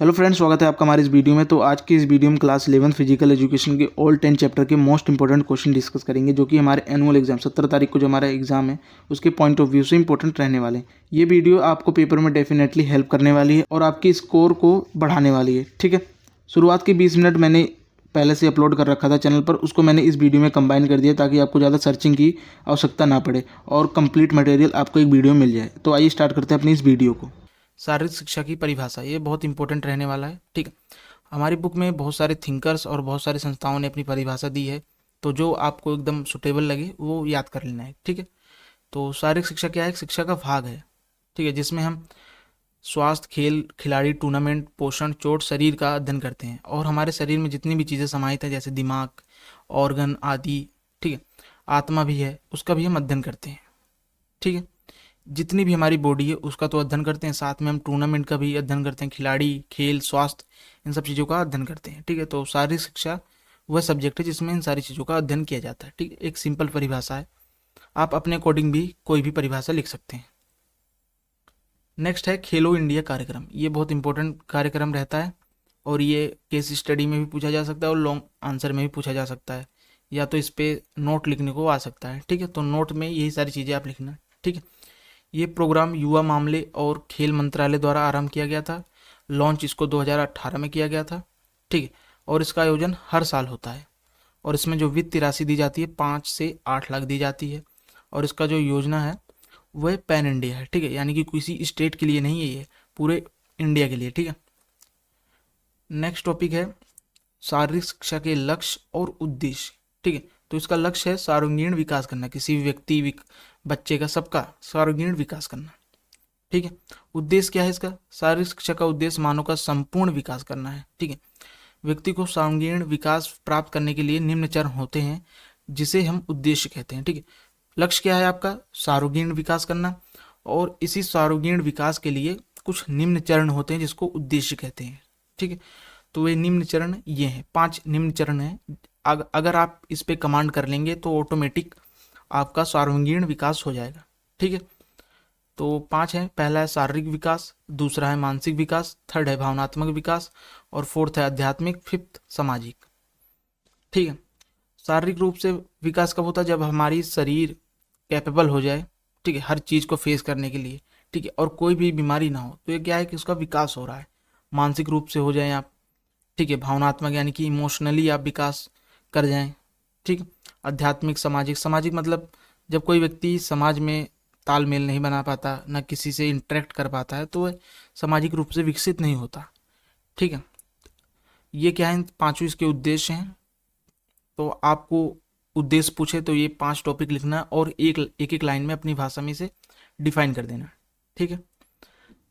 Hello friends, स्वागत है आपका हमारे इस वीडियो में। तो आज की इस वीडियो में क्लास 11 फिजिकल एजुकेशन के ऑल 10 चैप्टर के मोस्ट इंपॉर्टेंट क्वेश्चन डिस्कस करेंगे, जो कि हमारे एनुअल एग्जाम 17 तारीख को जो हमारा एग्जाम है उसके पॉइंट ऑफ व्यू से इंपॉर्टेंट रहने वाले हैं। ये वीडियो आपको पेपर में डेफिनेटली हेल्प करने वाली है और आपकी स्कोर को बढ़ाने वाली है। ठीक है, शुरुआत के 20 मिनट मैंने पहले से अपलोड कर रखा था चैनल पर, उसको मैंने इस वीडियो में कंबाइन कर दिया ताकि आपको ज़्यादा सर्चिंग की आवश्यकता ना पड़े और कंप्लीट मटेरियल आपको एक वीडियो मिल जाए। तो आइए स्टार्ट करते हैं अपनी इस वीडियो को। शारीरिक शिक्षा की परिभाषा, ये बहुत इंपॉर्टेंट रहने वाला है। ठीक है, हमारी बुक में बहुत सारे थिंकर्स और बहुत सारी संस्थाओं ने अपनी परिभाषा दी है, तो जो आपको एकदम सुटेबल लगे वो याद कर लेना है। ठीक है, तो शारीरिक शिक्षा क्या है? एक शिक्षा का भाग है। ठीक है, जिसमें हम स्वास्थ्य, खेल, खिलाड़ी, टूर्नामेंट, पोषण, चोट, शरीर का अध्ययन करते हैं और हमारे शरीर में जितनी भी चीज़ें समाहित है जैसे दिमाग, ऑर्गन आदि, ठीक है, आत्मा भी है, उसका भी हम अध्ययन करते हैं। ठीक है, जितनी भी हमारी बॉडी है उसका तो अध्ययन करते हैं, साथ में हम टूर्नामेंट का भी अध्ययन करते हैं, खिलाड़ी, खेल, स्वास्थ्य, इन सब चीज़ों का अध्ययन करते हैं। ठीक है, तो शारीरिक शिक्षा वह सब्जेक्ट है जिसमें इन सारी चीज़ों का अध्ययन किया जाता है। ठीक है, एक सिंपल परिभाषा है, आप अपने अकॉर्डिंग भी कोई भी परिभाषा लिख सकते हैं। नेक्स्ट है खेलो इंडिया कार्यक्रम। ये बहुत इंपॉर्टेंट कार्यक्रम रहता है और ये केस स्टडी में भी पूछा जा सकता है और लॉन्ग आंसर में भी पूछा जा सकता है, या तो इस पर नोट लिखने को आ सकता है। ठीक है, तो नोट में यही सारी चीज़ें आप लिखना। ठीक है, ये प्रोग्राम युवा मामले और खेल मंत्रालय द्वारा आरंभ किया गया था। लॉन्च इसको 2018 में किया गया था। ठीक है, और इसका आयोजन हर साल होता है और इसमें जो वित्तीय राशि दी जाती है 5 से 8 लाख दी जाती है और इसका जो योजना है वह पैन इंडिया है। ठीक है, यानी कि किसी स्टेट के लिए नहीं है, ये पूरे इंडिया के लिए। ठीक है, नेक्स्ट टॉपिक है शारीरिक शिक्षा के लक्ष्य और उद्देश्य। ठीक है, तो इसका लक्ष्य है सर्वांगीण विकास करना, किसी भी व्यक्ति, बच्चे का, सबका सर्वांगीण विकास करना। ठीक है, उद्देश्य क्या है इसका? शारीरिक शिक्षा का उद्देश्य मानव का संपूर्ण विकास करना है। ठीक है, व्यक्ति को सर्वांगीण विकास प्राप्त करने के लिए निम्न चरण होते हैं जिसे हम उद्देश्य कहते हैं। ठीक है, लक्ष्य क्या है आपका? सर्वांगीण विकास करना, और इसी सर्वांगीण विकास के लिए कुछ निम्न चरण होते हैं जिसको उद्देश्य कहते हैं। ठीक है, तो वे निम्न चरण ये हैं, 5 निम्न चरण हैं। अगर आप इस पे कमांड कर लेंगे तो ऑटोमेटिक आपका सर्वांगीण विकास हो जाएगा। ठीक है, तो 5 हैं। पहला है शारीरिक विकास, दूसरा है मानसिक विकास, थर्ड है भावनात्मक विकास और फोर्थ है आध्यात्मिक, फिफ्थ सामाजिक। ठीक है, शारीरिक रूप से विकास कब होता है? जब हमारी शरीर कैपेबल हो जाए, ठीक है, हर चीज़ को फेस करने के लिए। ठीक है, और कोई भी बीमारी ना हो, तो ये क्या है कि उसका विकास हो रहा है। मानसिक रूप से हो जाए आप, ठीक है, भावनात्मक यानी कि इमोशनली आप विकास कर जाएं। ठीक, आध्यात्मिक, सामाजिक। सामाजिक मतलब जब कोई व्यक्ति समाज में तालमेल नहीं बना पाता, ना किसी से इंटरेक्ट कर पाता है, तो वह सामाजिक रूप से विकसित नहीं होता। ठीक है, ये क्या है? 5 इसके उद्देश्य हैं। तो आपको उद्देश्य पूछे तो ये 5 टॉपिक लिखना और एक एक लाइन में अपनी भाषा में से डिफाइन कर देना। ठीक है,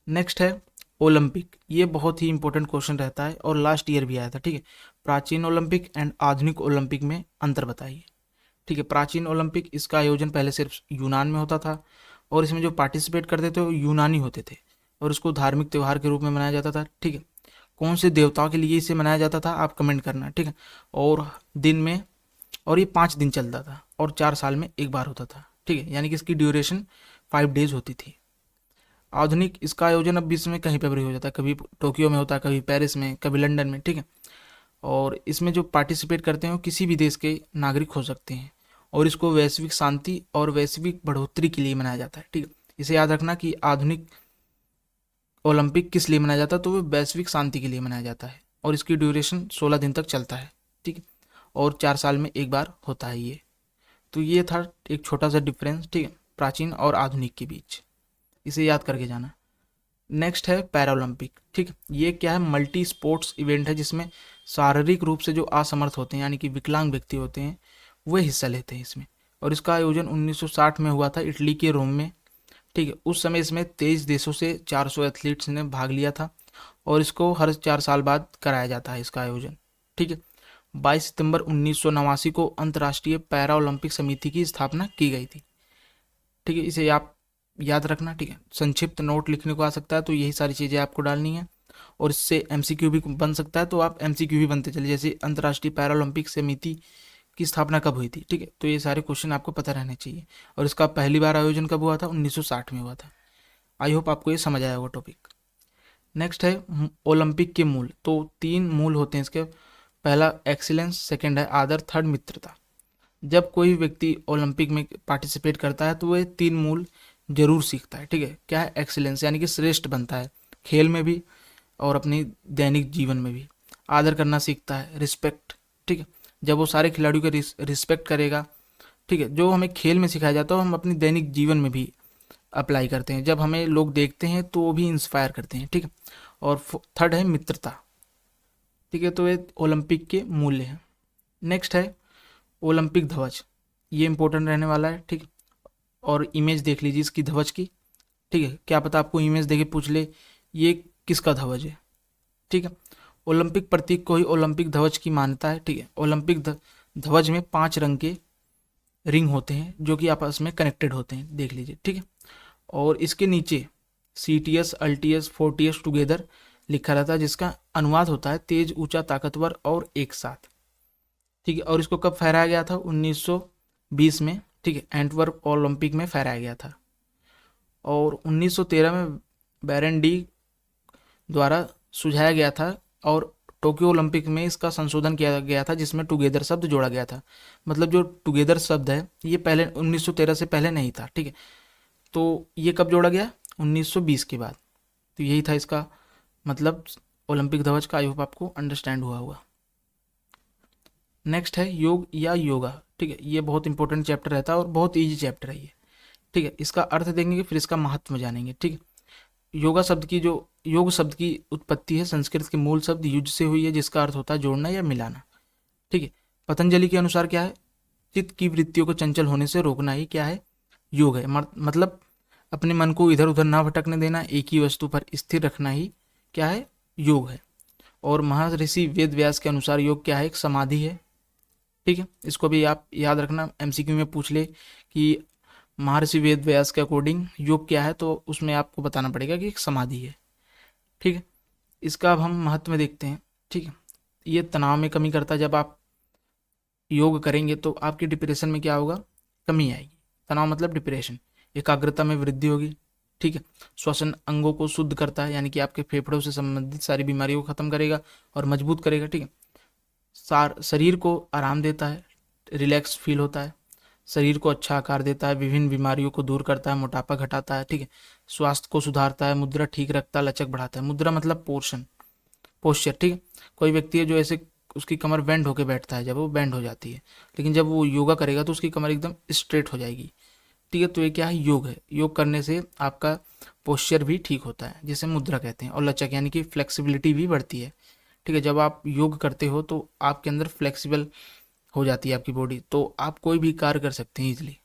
नेक्स्ट है ओलंपिक। ये बहुत ही इंपॉर्टेंट क्वेश्चन रहता है और लास्ट ईयर भी आया था। ठीक है, प्राचीन ओलंपिक एंड आधुनिक ओलंपिक में अंतर बताइए। ठीक है, प्राचीन ओलंपिक, इसका आयोजन पहले सिर्फ यूनान में होता था और इसमें जो पार्टिसिपेट करते थे वो यूनानी होते थे और इसको धार्मिक त्यौहार के रूप में मनाया जाता था। ठीक है, कौन से देवताओं के लिए इसे मनाया जाता था आप कमेंट करना। ठीक है, और दिन में, और ये 5 दिन चलता था और 4 साल में एक बार होता था। ठीक है, यानी कि इसकी ड्यूरेशन 5 डेज होती थी। आधुनिक, इसका आयोजन अब विश्व में कहीं पर भी हो जाता है, कभी टोक्यो में होता है, कभी पेरिस में, कभी लंदन में। ठीक है, और इसमें जो पार्टिसिपेट करते हैं वो किसी भी देश के नागरिक हो सकते हैं और इसको वैश्विक शांति और वैश्विक बढ़ोतरी के लिए मनाया जाता है। ठीक है, इसे याद रखना कि आधुनिक ओलंपिक किस लिए मनाया जाता है, तो वो वैश्विक शांति के लिए मनाया जाता है और इसकी ड्यूरेशन 16 दिन तक चलता है। ठीक है, और 4 साल में एक बार होता है ये। तो ये था एक छोटा सा डिफरेंस, ठीक है, प्राचीन और आधुनिक के बीच, इसे याद करके जाना। नेक्स्ट है पैरालंपिक। ठीक, ये क्या है? मल्टी स्पोर्ट्स इवेंट है जिसमें शारीरिक रूप से जो असमर्थ होते हैं यानी कि विकलांग व्यक्ति होते हैं वे हिस्सा लेते हैं इसमें, और इसका आयोजन 1960 में हुआ था इटली के रोम में। ठीक है, उस समय इसमें 23 देशों से 400 एथलीट्स ने भाग लिया था और इसको हर 4 साल बाद कराया जाता है इसका आयोजन। ठीक है, 22 सितंबर 1989 को अंतर्राष्ट्रीय पैरा ओलंपिक समिति की स्थापना की गई थी। ठीक है, इसे आप याद रखना। ठीक है, संक्षिप्त नोट लिखने को आ सकता है तो यही सारी चीज़ें आपको डालनी है और इससे एमसीक्यू भी बन सकता है, तो आप एमसीक्यू भी बनते चले, जैसे अंतर्राष्ट्रीय पैरा ओलंपिक समिति की स्थापना कब हुई थी। ठीक है, तो ये सारे क्वेश्चन आपको पता रहने चाहिए और इसका पहली बार आयोजन कब हुआ था? 1960 में हुआ था। आई होप आपको ये समझ आया होगा टॉपिक। नेक्स्ट है ओलंपिक के मूल। तो 3 मूल होते हैं इसके। पहला एक्सीलेंस, सेकंड है आदर, थर्ड मित्रता। जब कोई व्यक्ति ओलंपिक में पार्टिसिपेट करता है तो वह 3 मूल जरूर सीखता है। ठीक है, क्या है? एक्सीलेंस, यानी कि श्रेष्ठ बनता है खेल में भी और अपनी दैनिक जीवन में भी। आदर करना सीखता है, रिस्पेक्ट। ठीक है, जब वो सारे खिलाड़ियों के रिस्पेक्ट करेगा। ठीक है, जो हमें खेल में सिखाया जाता है हम अपनी दैनिक जीवन में भी अप्लाई करते हैं। जब हमें लोग देखते हैं तो वो भी इंस्पायर करते हैं। ठीक है, और थर्ड है मित्रता। ठीक है, तो ये ओलंपिक के मूल्य हैं। नेक्स्ट है ओलंपिक ध्वज। ये इंपॉर्टेंट रहने वाला है। ठीक है, और इमेज देख लीजिए इसकी ध्वज की। ठीक है, क्या पता आपको इमेज देखे पूछ ले ये किसका ध्वज है। ठीक है, ओलंपिक प्रतीक को ही ओलंपिक ध्वज की मान्यता है। ठीक है, ओलंपिक ध्वज में 5 रंग के रिंग होते हैं जो कि आपस में कनेक्टेड होते हैं, देख लीजिए। ठीक है, और इसके नीचे CTS, अल्टीएस, फोर्टीएस टुगेदर लिखा रहता है, जिसका अनुवाद होता है तेज, ऊंचा, ताकतवर और एक साथ। ठीक है, और इसको कब फहराया गया था? 1920 में। ठीक है, एंटवर्प ओलंपिक में फहराया गया था। और 1913 में बैरन डी द्वारा सुझाया गया था और टोक्यो ओलंपिक में इसका संशोधन किया गया था, जिसमें टुगेदर शब्द जोड़ा गया था। मतलब जो टुगेदर शब्द है ये पहले 1913 से पहले नहीं था। ठीक है, तो ये कब जोड़ा गया? 1920 के बाद। तो यही था इसका मतलब ओलंपिक ध्वज का। आई होप आपको अंडरस्टैंड हुआ होगा। नेक्स्ट है योग या योगा। ठीक है, ये बहुत इंपॉर्टेंट चैप्टर रहता है और बहुत ईजी चैप्टर है ये। ठीक है, इसका अर्थ देखेंगे फिर इसका महत्व जानेंगे। ठीक है, योग शब्द की उत्पत्ति है संस्कृत के मूल शब्द युज से हुई है, जिसका अर्थ होता है जोड़ना या मिलाना। ठीक है, पतंजलि के अनुसार क्या है? चित्त की वृत्तियों को चंचल होने से रोकना ही क्या है? योग है। मतलब अपने मन को इधर उधर ना भटकने देना, एक ही वस्तु पर स्थिर रखना ही क्या है? योग है। और महर्षि वेद व्यास के अनुसार योग क्या है? एक समाधि है। ठीक है, इसको भी आप याद रखना, MCQ में पूछ ले कि महर्षि वेद व्यास के अकॉर्डिंग योग क्या है, तो उसमें आपको बताना पड़ेगा कि एक समाधि है। ठीक है, इसका अब हम महत्व में देखते हैं। ठीक है, ये तनाव में कमी करता है। जब आप योग करेंगे तो आपकी डिप्रेशन में क्या होगा? कमी आएगी। तनाव मतलब डिप्रेशन। एकाग्रता में वृद्धि होगी। ठीक है, श्वसन अंगों को शुद्ध करता है, यानी कि आपके फेफड़ों से संबंधित सारी बीमारियों को खत्म करेगा और मजबूत करेगा। ठीक है, शरीर को आराम देता है, रिलैक्स फील होता है, शरीर को अच्छा आकार देता है, विभिन्न बीमारियों को दूर करता है, मोटापा घटाता है। ठीक है, स्वास्थ्य को सुधारता है, मुद्रा ठीक रखता है, लचक बढ़ाता है। मुद्रा मतलब पोस्चर। ठीक है, कोई व्यक्ति है जो ऐसे उसकी कमर बेंड होकर बैठता है, जब वो बेंड हो जाती है, लेकिन जब वो योगा करेगा तो उसकी कमर एकदम स्ट्रेट हो जाएगी। ठीक है, तो ये क्या है? योग है। योग करने से आपका पोस्चर भी ठीक होता है, जिसे मुद्रा कहते हैं। और लचक यानी कि फ्लेक्सिबिलिटी भी बढ़ती है। ठीक है, जब आप योग करते हो तो आपके अंदर फ्लेक्सिबल हो जाती है आपकी बॉडी, तो आप कोई भी कार्य कर सकते हैं इजीली।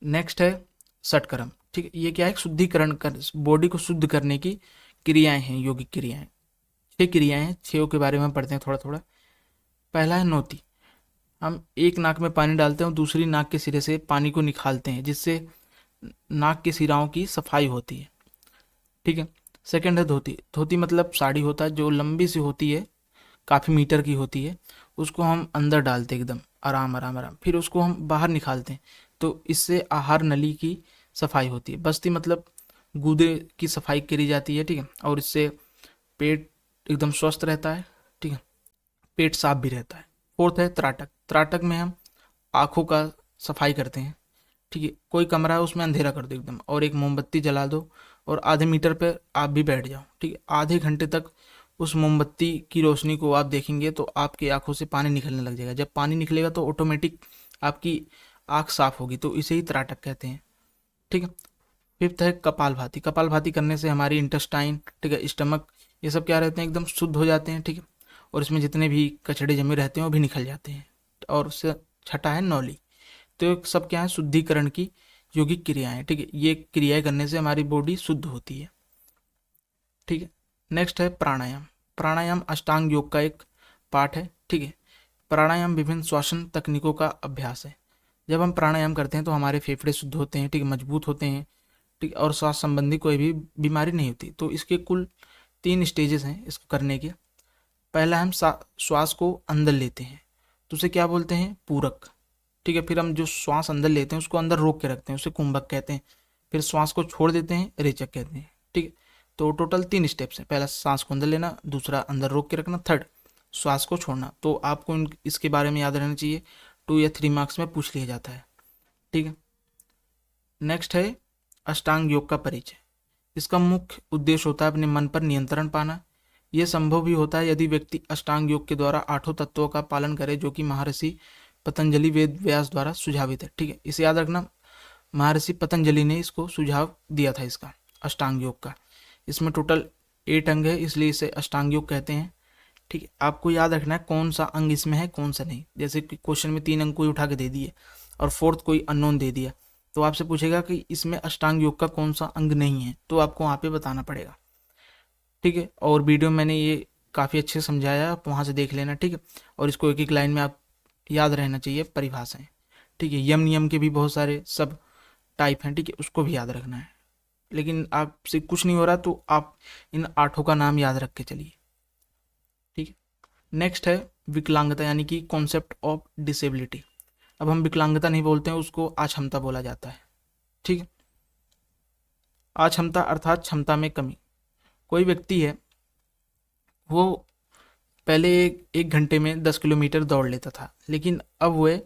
नेक्स्ट है षटकर्म। ठीक है, ये क्या है? शुद्धिकरण कर, बॉडी को शुद्ध करने की क्रियाएं हैं, योगिक क्रियाएं। 6 क्रियाएं हैं, 6 के बारे में पढ़ते हैं थोड़ा थोड़ा। पहला है नौती। हम एक नाक में पानी डालते हैं और दूसरी नाक के सिरे से पानी को निकालते हैं, जिससे नाक के सिराओं की सफाई होती है। ठीक है, सेकंड है धोती। धोती मतलब साड़ी होता है, जो लंबी सी होती है, काफ़ी मीटर की होती है। उसको हम अंदर डालते हैं एकदम आराम आराम आराम, फिर उसको हम बाहर निकालते हैं, तो इससे आहार नली की सफाई होती है। बस्ती मतलब गूदे की सफाई करी जाती है। ठीक है, और इससे पेट एकदम स्वस्थ रहता है। ठीक है, पेट साफ भी रहता है। फोर्थ है त्राटक। त्राटक में हम आँखों का सफाई करते हैं। ठीक है, कोई कमरा है उसमें अंधेरा कर दो एकदम, और एक मोमबत्ती जला दो और आधे मीटर पे आप भी बैठ जाओ। ठीक है, आधे घंटे तक उस मोमबत्ती की रोशनी को आप देखेंगे तो आपकी आंखों से पानी निकलने लग जाएगा। जब पानी निकलेगा तो ऑटोमेटिक आपकी आंख साफ होगी, तो इसे ही त्राटक कहते हैं। ठीक है, फिफ्थ है कपालभाति। कपालभाति करने से हमारी इंटेस्टाइन, ठीक है, स्टमक, ये सब क्या रहते हैं? एकदम शुद्ध हो जाते हैं। ठीक है, और इसमें जितने भी कचड़े जमे रहते हैं वो भी निकल जाते हैं। और उससे छठा है नौली। तो ये सब क्या है? शुद्धिकरण की योगिक क्रियाएं। ठीक है, ये क्रियाएं करने से हमारी बॉडी शुद्ध होती है। ठीक है, नेक्स्ट है प्राणायाम। प्राणायाम अष्टांग योग का एक पार्ट है। ठीक है, प्राणायाम विभिन्न श्वसन तकनीकों का अभ्यास है। जब हम प्राणायाम करते हैं तो हमारे फेफड़े शुद्ध होते हैं। ठीक है, मजबूत होते हैं। ठीक, और श्वास संबंधी कोई भी बीमारी नहीं होती। तो इसके कुल 3 स्टेजेस हैं इसको करने के। पहला हम श्वास को अंदर लेते हैं, तो उसे क्या बोलते हैं? पूरक। ठीक है, फिर हम जो श्वास अंदर लेते हैं उसको अंदर रोक के रखते हैं, उसे कुंभक कहते हैं। फिर श्वास को छोड़ देते हैं, रेचक कहते हैं। ठीक है, तो टोटल 3 स्टेप्स हैं। पहला सांस को अंदर लेना, दूसरा अंदर रोक के रखना, थर्ड श्वास को छोड़ना। तो आपको इसके बारे में याद रहना चाहिए, 2 या 3 मार्क्स में पूछ लिया जाता है। ठीक है, नेक्स्ट है अष्टांग योग का परिचय। इसका मुख्य उद्देश्य होता है अपने मन पर नियंत्रण पाना। यह संभव भी होता है यदि व्यक्ति अष्टांग योग के द्वारा 8 तत्वों का पालन करे, जो कि महर्षि पतंजलि वेद व्यास द्वारा सुझावित है। ठीक है, इसे याद रखना, महर्षि पतंजलि ने इसको सुझाव दिया था इसका अष्टांग योग का। इसमें टोटल 8 अंग है, इसलिए इसे अष्टांग योग कहते हैं। ठीक है, आपको याद रखना है कौन सा अंग इसमें है कौन सा नहीं। जैसे कि क्वेश्चन में 3 अंग कोई उठा के दे दिए और 4th कोई अननोन दे दिया, तो आपसे पूछेगा कि इसमें अष्टांग योग का कौन सा अंग नहीं है, तो आपको वहाँ पे बताना पड़ेगा। ठीक है, और वीडियो मैंने ये काफ़ी अच्छे समझाया, आप वहाँ से देख लेना। ठीक है, और इसको एक एक लाइन में आप याद रहना चाहिए परिभाषाएं। ठीक है, यम नियम के भी बहुत सारे सब टाइप हैं। ठीक है, उसको भी याद रखना है। लेकिन आपसे कुछ नहीं हो रहा तो आप इन 8 का नाम याद रख के चलिए। ठीक है, नेक्स्ट है विकलांगता, यानी कि कॉन्सेप्ट ऑफ डिसेबिलिटी। अब हम विकलांगता नहीं बोलते हैं, उसको अक्षमता बोला जाता है। ठीक है, अक्षमता अर्थात क्षमता में कमी। कोई व्यक्ति है, वो पहले एक घंटे में 10 किलोमीटर दौड़ लेता था, लेकिन अब वह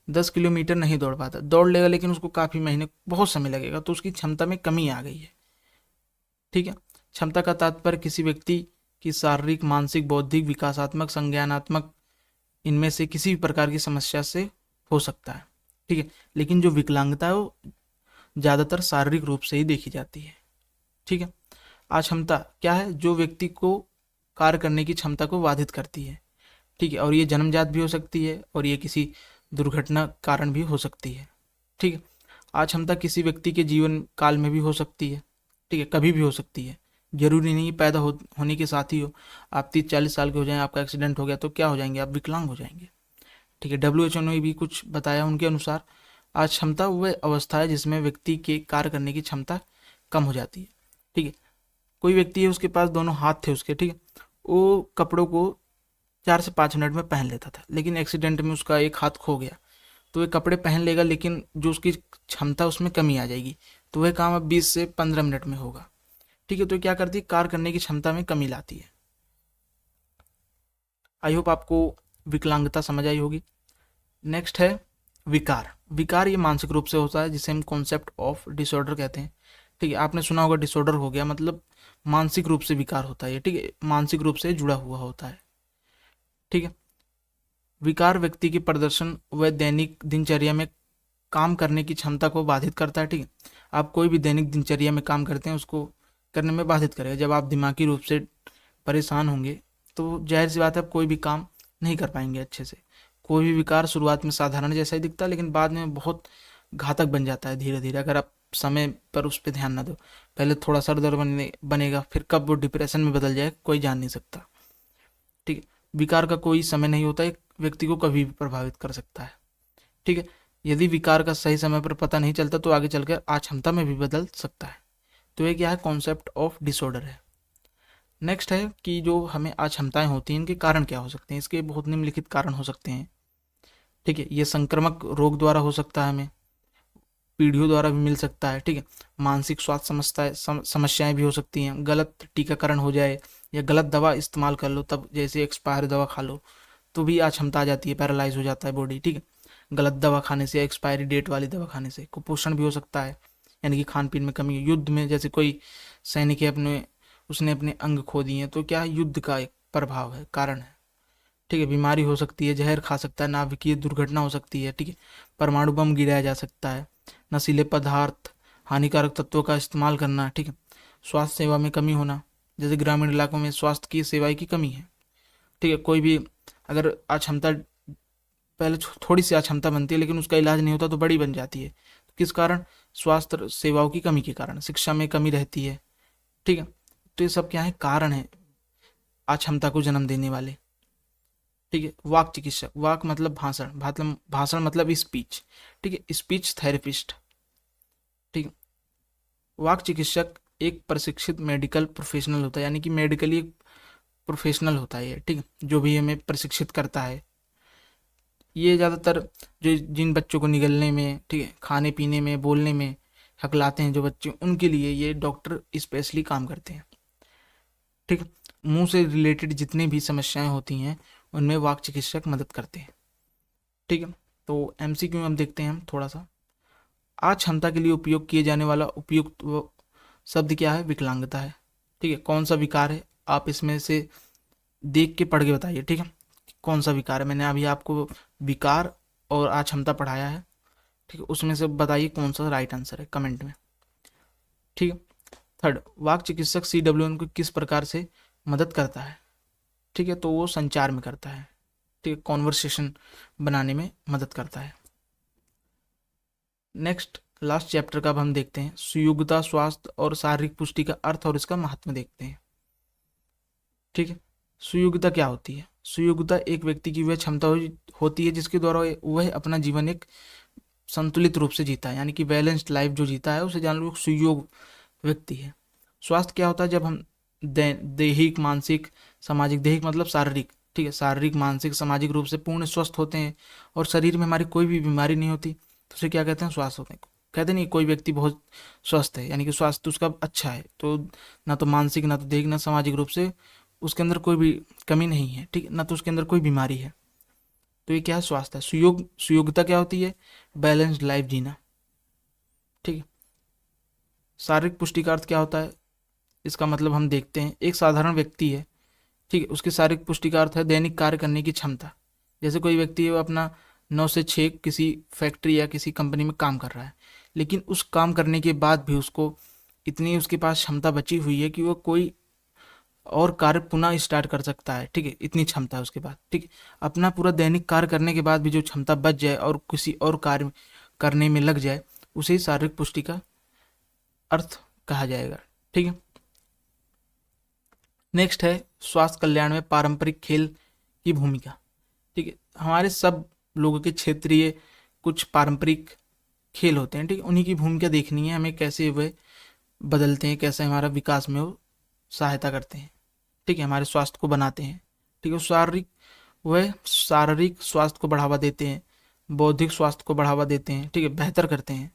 10 किलोमीटर नहीं दौड़ पाता। दौड़ लेगा लेकिन उसको काफ़ी महीने बहुत समय लगेगा, तो उसकी क्षमता में कमी आ गई है। ठीक है, क्षमता का तात्पर्य किसी व्यक्ति की शारीरिक, मानसिक, बौद्धिक, विकासात्मक, संज्ञानात्मक, इनमें से किसी भी प्रकार की समस्या से हो सकता है। ठीक है, लेकिन जो विकलांगता है वो ज़्यादातर शारीरिक रूप से ही देखी जाती है। ठीक है, अक्षमता क्या है? जो व्यक्ति को कार्य करने की क्षमता को बाधित करती है। ठीक है, और ये जन्मजात भी हो सकती है और ये किसी दुर्घटना कारण भी हो सकती है। ठीक है, अक्षमता किसी व्यक्ति के जीवन काल में भी हो सकती है। ठीक है, कभी भी हो सकती है, जरूरी नहीं पैदा होने के साथ ही हो। आप 30-40 साल के हो जाएं, आपका एक्सीडेंट हो गया तो क्या हो जाएंगे? आप विकलांग हो जाएंगे। ठीक है, WHO ने भी कुछ बताया, उनके अनुसार अक्षमता वह अवस्था है जिसमें व्यक्ति के कार्य करने की क्षमता कम हो जाती है। ठीक है, कोई व्यक्ति है, उसके पास दोनों हाथ थे उसके, ठीक है, वो कपड़ों को 4 से 5 मिनट में पहन लेता था, लेकिन एक्सीडेंट में उसका एक हाथ खो गया, तो वह कपड़े पहन लेगा, लेकिन जो उसकी क्षमता उसमें कमी आ जाएगी, तो वह काम अब 20 से 15 मिनट में होगा। ठीक है, तो क्या करती है? कार्य करने की क्षमता में कमी लाती है। आई होप आपको विकलांगता समझ आई होगी। नेक्स्ट है विकार। विकार ये मानसिक रूप से होता है, जिसे हम कॉन्सेप्ट ऑफ डिसऑर्डर कहते हैं। ठीक है, आपने सुना होगा डिसऑर्डर हो गया, मतलब मानसिक रूप से विकार होता है। ठीक है, मानसिक रूप से जुड़ा हुआ होता है। ठीक है, विकार व्यक्ति के प्रदर्शन व दैनिक दिनचर्या में काम करने की क्षमता को बाधित करता है। ठीक है, आप कोई भी दैनिक दिनचर्या में काम करते हैं उसको करने में बाधित करेगा। जब आप दिमागी रूप से परेशान होंगे तो जाहिर सी बात है आप कोई भी काम नहीं कर पाएंगे अच्छे से। कोई भी विकार शुरुआत में साधारण जैसा ही दिखता है, लेकिन बाद में बहुत घातक बन जाता है धीरे धीरे, अगर आप समय पर उस पर ध्यान ना दो। पहले थोड़ा सर दर्द बनेगा, फिर कब वो डिप्रेशन में बदल जाए कोई जान नहीं सकता। ठीक है, विकार का कोई समय नहीं होता, एक व्यक्ति को कभी भी प्रभावित कर सकता है। ठीक है, यदि विकार का सही समय पर पता नहीं चलता तो आगे चलकर अक्षमता में भी बदल सकता है। तो ये क्या है? कॉन्सेप्ट ऑफ डिसऑर्डर है। नेक्स्ट है कि जो हमें अक्षमताएं होती हैं इनके कारण क्या हो सकते हैं। इसके बहुत निम्नलिखित कारण हो सकते हैं। ठीक है, ये संक्रामक रोग द्वारा हो सकता है, हमें पीढ़ियों द्वारा भी मिल सकता है। ठीक है, मानसिक स्वास्थ्य समस्याएं भी हो सकती हैं, गलत टीकाकरण हो जाए या गलत दवा इस्तेमाल कर लो, तब जैसे एक्सपायर दवा खा लो तो भी अक्षमता आ जाती है, पैरालाइज हो जाता है बॉडी। ठीक है, गलत दवा खाने से, एक्सपायरी डेट वाली दवा खाने से। कुपोषण भी हो सकता है, यानी कि खान पीन में कमी। युद्ध में जैसे कोई सैनिक है, उसने अपने अंग खो दिए, तो क्या युद्ध का एक प्रभाव है, कारण है। ठीक है, बीमारी हो सकती है, जहर खा सकता है, नाभिकीय दुर्घटना हो सकती है। ठीक है, परमाणु बम गिराया जा सकता है, नशीले पदार्थ, हानिकारक तत्वों का इस्तेमाल करना। ठीक है, स्वास्थ्य सेवा में कमी होना, जैसे ग्रामीण इलाकों में स्वास्थ्य की सेवाएं की कमी है। ठीक है, कोई भी अगर अक्षमता, पहले थोड़ी सी अक्षमता बनती है लेकिन उसका इलाज नहीं होता तो बड़ी बन जाती है। किस कारण? स्वास्थ्य सेवाओं की कमी के कारण, शिक्षा में कमी रहती है। ठीक है, तो ये सब क्या है? कारण है अक्षमता को जन्म देने वाले। ठीक है, वाक चिकित्सक, वाक मतलब भाषण, भाषण मतलब स्पीच। ठीक है, स्पीच थेरेपिस्ट। ठीक है, वाक चिकित्सक एक प्रशिक्षित मेडिकल प्रोफेशनल होता है, यानी कि मेडिकली एक प्रोफेशनल होता है ये। ठीक है, जो भी हमें प्रशिक्षित करता है। ये ज़्यादातर जो जिन बच्चों को निगलने में, ठीक है, खाने पीने में, बोलने में हकलाते हैं जो बच्चे, उनके लिए ये डॉक्टर स्पेशली काम करते हैं। ठीक है, मुंह से रिलेटेड जितनी भी समस्याएं होती हैं उनमें वाक चिकित्सक मदद करते हैं। ठीक है, तो एमसीक्यू में हम देखते हैं हम थोड़ा सा। क्षमता के लिए उपयोग किए जाने वाला उपयुक्त शब्द क्या है? विकलांगता है। ठीक है, कौन सा विकार है? आप इसमें से देख के पढ़ के बताइए। ठीक है, कौन सा विकार है? मैंने अभी आपको विकार और अक्षमता पढ़ाया है। ठीक है, उसमें से बताइए कौन सा राइट आंसर है कमेंट में। ठीक है, थर्ड, वाक चिकित्सक CWN को किस प्रकार से मदद करता है? ठीक है, तो वो संचार में करता है। ठीक है, कॉन्वर्सेशन बनाने में मदद करता है। नेक्स्ट लास्ट चैप्टर का अब हम देखते हैं सुयोग्यता, स्वास्थ्य और शारीरिक पुष्टि का अर्थ और इसका महत्व देखते हैं। ठीक है, सुयोग्यता क्या होती है? सुयोग्यता एक व्यक्ति की वह क्षमता होती है जिसके द्वारा वह अपना जीवन एक संतुलित रूप से जीता है, यानी कि बैलेंस्ड लाइफ जो जीता है उसे जान लो सुयोग व्यक्ति है। स्वास्थ्य क्या होता है? जब हम दैहिक, मानसिक, सामाजिक, दैहिक मतलब शारीरिक, ठीक है, शारीरिक, मानसिक, सामाजिक रूप से पूर्ण स्वस्थ होते हैं और शरीर में हमारी कोई भी बीमारी नहीं होती, तो उसे क्या कहते हैं? स्वास्थ्य होते हैं। कहते नहीं कोई व्यक्ति बहुत स्वस्थ है, यानी कि स्वास्थ्य उसका अच्छा है, तो ना तो मानसिक, ना तो दैहिक, ना सामाजिक रूप से उसके अंदर कोई भी कमी नहीं है। ठीक है, ना तो उसके अंदर कोई बीमारी है, तो ये क्या है? स्वास्थ्य है। सुयोग्यता क्या होती है? बैलेंस्ड लाइफ जीना। ठीक है, शारीरिक पुष्टि का अर्थ क्या होता है? इसका मतलब हम देखते हैं, एक साधारण व्यक्ति है, ठीक है, उसके शारीरिक पुष्टि का अर्थ है दैनिक कार्य करने की क्षमता। जैसे कोई व्यक्ति है वो अपना 9 से 6 किसी फैक्ट्री या किसी कंपनी में काम कर रहा है, लेकिन उस काम करने के बाद भी उसको इतनी उसके पास क्षमता बची हुई है कि वो कोई और कार्य पुनः स्टार्ट कर सकता है। ठीक है, इतनी क्षमता है उसके बाद। ठीक है, अपना पूरा दैनिक कार्य करने के बाद भी जो क्षमता बच जाए और किसी और कार्य करने में लग जाए, उसे शारीरिक पुष्टि का अर्थ कहा जाएगा। ठीक है, नेक्स्ट है स्वास्थ्य कल्याण में पारंपरिक खेल की भूमिका। ठीक है, हमारे सब लोगों के क्षेत्रीय कुछ पारंपरिक खेल होते हैं। ठीक है, उन्हीं की भूमिका देखनी है हमें, कैसे वे बदलते हैं, कैसे हमारा विकास में वो सहायता करते हैं। ठीक है, हमारे स्वास्थ्य को बनाते हैं। ठीक है, वह शारीरिक स्वास्थ्य को बढ़ावा देते हैं, बौद्धिक स्वास्थ्य को बढ़ावा देते हैं। ठीक है, बेहतर करते हैं,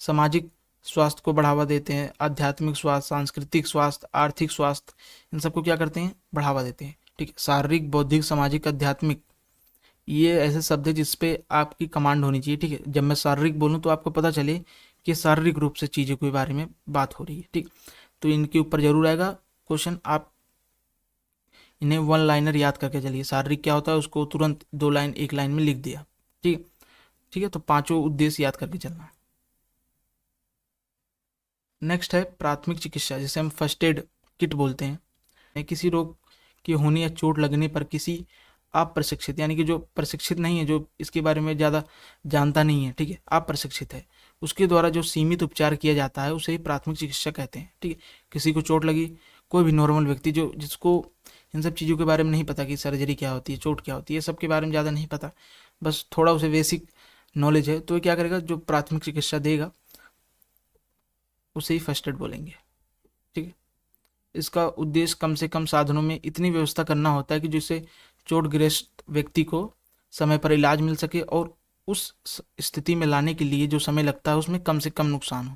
सामाजिक स्वास्थ्य को बढ़ावा देते हैं, आध्यात्मिक स्वास्थ्य, सांस्कृतिक स्वास्थ्य, आर्थिक स्वास्थ्य, इन सबको क्या करते हैं? बढ़ावा देते हैं। ठीक है, शारीरिक, बौद्धिक, सामाजिक, आध्यात्मिक, ये ऐसे शब्द है जिसपे आपकी कमांड होनी चाहिए। ठीक है, जब मैं शारीरिक बोलूँ तो आपको पता चले कि शारीरिक रूप से चीज़ों के बारे में बात हो रही है। ठीक, तो इनके ऊपर जरूर आएगा क्वेश्चन, आप इन्हें 1 लाइनर याद करके चलिए। शारीरिक क्या होता है उसको तुरंत 2 लाइन 1 लाइन में लिख दिया। ठीक, ठीक है, तो 5 उद्देश्य याद करके चलना। नेक्स्ट है प्राथमिक चिकित्सा, जिसे हम फर्स्ट एड किट बोलते हैं। किसी रोग के होने या चोट लगने पर किसी अप्रशिक्षित, यानी कि जो प्रशिक्षित नहीं है, जो इसके बारे में ज़्यादा जानता नहीं है, ठीक है, अप्रशिक्षित है, उसके द्वारा जो सीमित उपचार किया जाता है उसे ही प्राथमिक चिकित्सा कहते हैं। ठीक है, किसी को चोट लगी, कोई भी नॉर्मल व्यक्ति जिसको इन सब चीज़ों के बारे में नहीं पता कि सर्जरी क्या होती है, चोट क्या होती है, सब के बारे में ज़्यादा नहीं पता, बस थोड़ा उसे बेसिक नॉलेज है, तो ये क्या करेगा? जो प्राथमिक चिकित्सा देगा उसे ही फर्स्ट एड बोलेंगे। ठीक है, इसका उद्देश्य कम से कम साधनों में इतनी व्यवस्था करना होता है कि जिससे चोटग्रस्त व्यक्ति को समय पर इलाज मिल सके और उस स्थिति में लाने के लिए जो समय लगता है उसमें कम से कम नुकसान हो।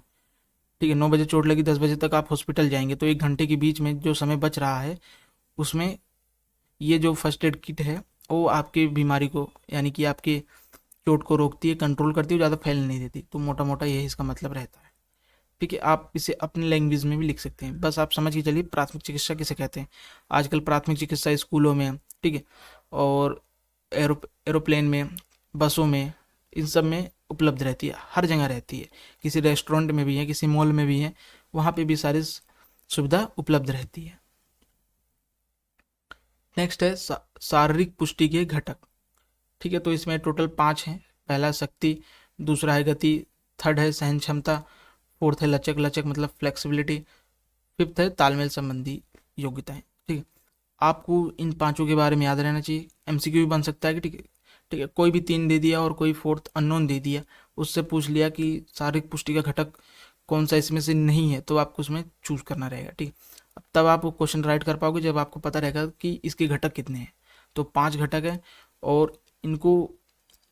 ठीक है, 9 बजे चोट लगी, 10 बजे तक आप हॉस्पिटल जाएंगे, तो 1 घंटे के बीच में जो समय बच रहा है उसमें ये जो फर्स्ट एड किट है वो आपकी बीमारी को, यानी कि आपके चोट को रोकती है, कंट्रोल करती है, ज़्यादा फैलने नहीं देती। तो मोटा मोटा यही इसका मतलब रहता है। ठीक है, आप इसे अपने लैंग्वेज में भी लिख सकते हैं, बस आप समझ के चलिए प्राथमिक चिकित्सा किसे कहते हैं। आजकल प्राथमिक चिकित्सा स्कूलों में, ठीक है, और एरोप्लेन में, बसों में, इन सब में उपलब्ध रहती है, हर जगह रहती है। किसी रेस्टोरेंट में भी है, किसी मॉल में भी है, वहाँ पे भी सारी सुविधा उपलब्ध रहती है। नेक्स्ट है शारीरिक पुष्टि के घटक। ठीक है, तो इसमें टोटल 5 हैं। पहला शक्ति, दूसरा है गति, थर्ड है सहन क्षमता, फोर्थ है लचक, लचक मतलब फ्लेक्सिबिलिटी, फिफ्थ है तालमेल संबंधी योग्यताएं। ठीक है, आपको इन 5 के बारे में याद रहना चाहिए। एमसीक्यू भी बन सकता है कि ठीक है, ठीक है, कोई भी 3 दे दिया और कोई फोर्थ अननोन दे दिया, उससे पूछ लिया कि शारीरिक पुष्टि का घटक कौन सा इसमें से नहीं है, तो आपको उसमें चूज करना रहेगा। ठीक, अब तब आप क्वेश्चन राइट कर पाओगे जब आपको पता रहेगा कि इसके घटक कितने हैं। तो 5 घटक है और इनको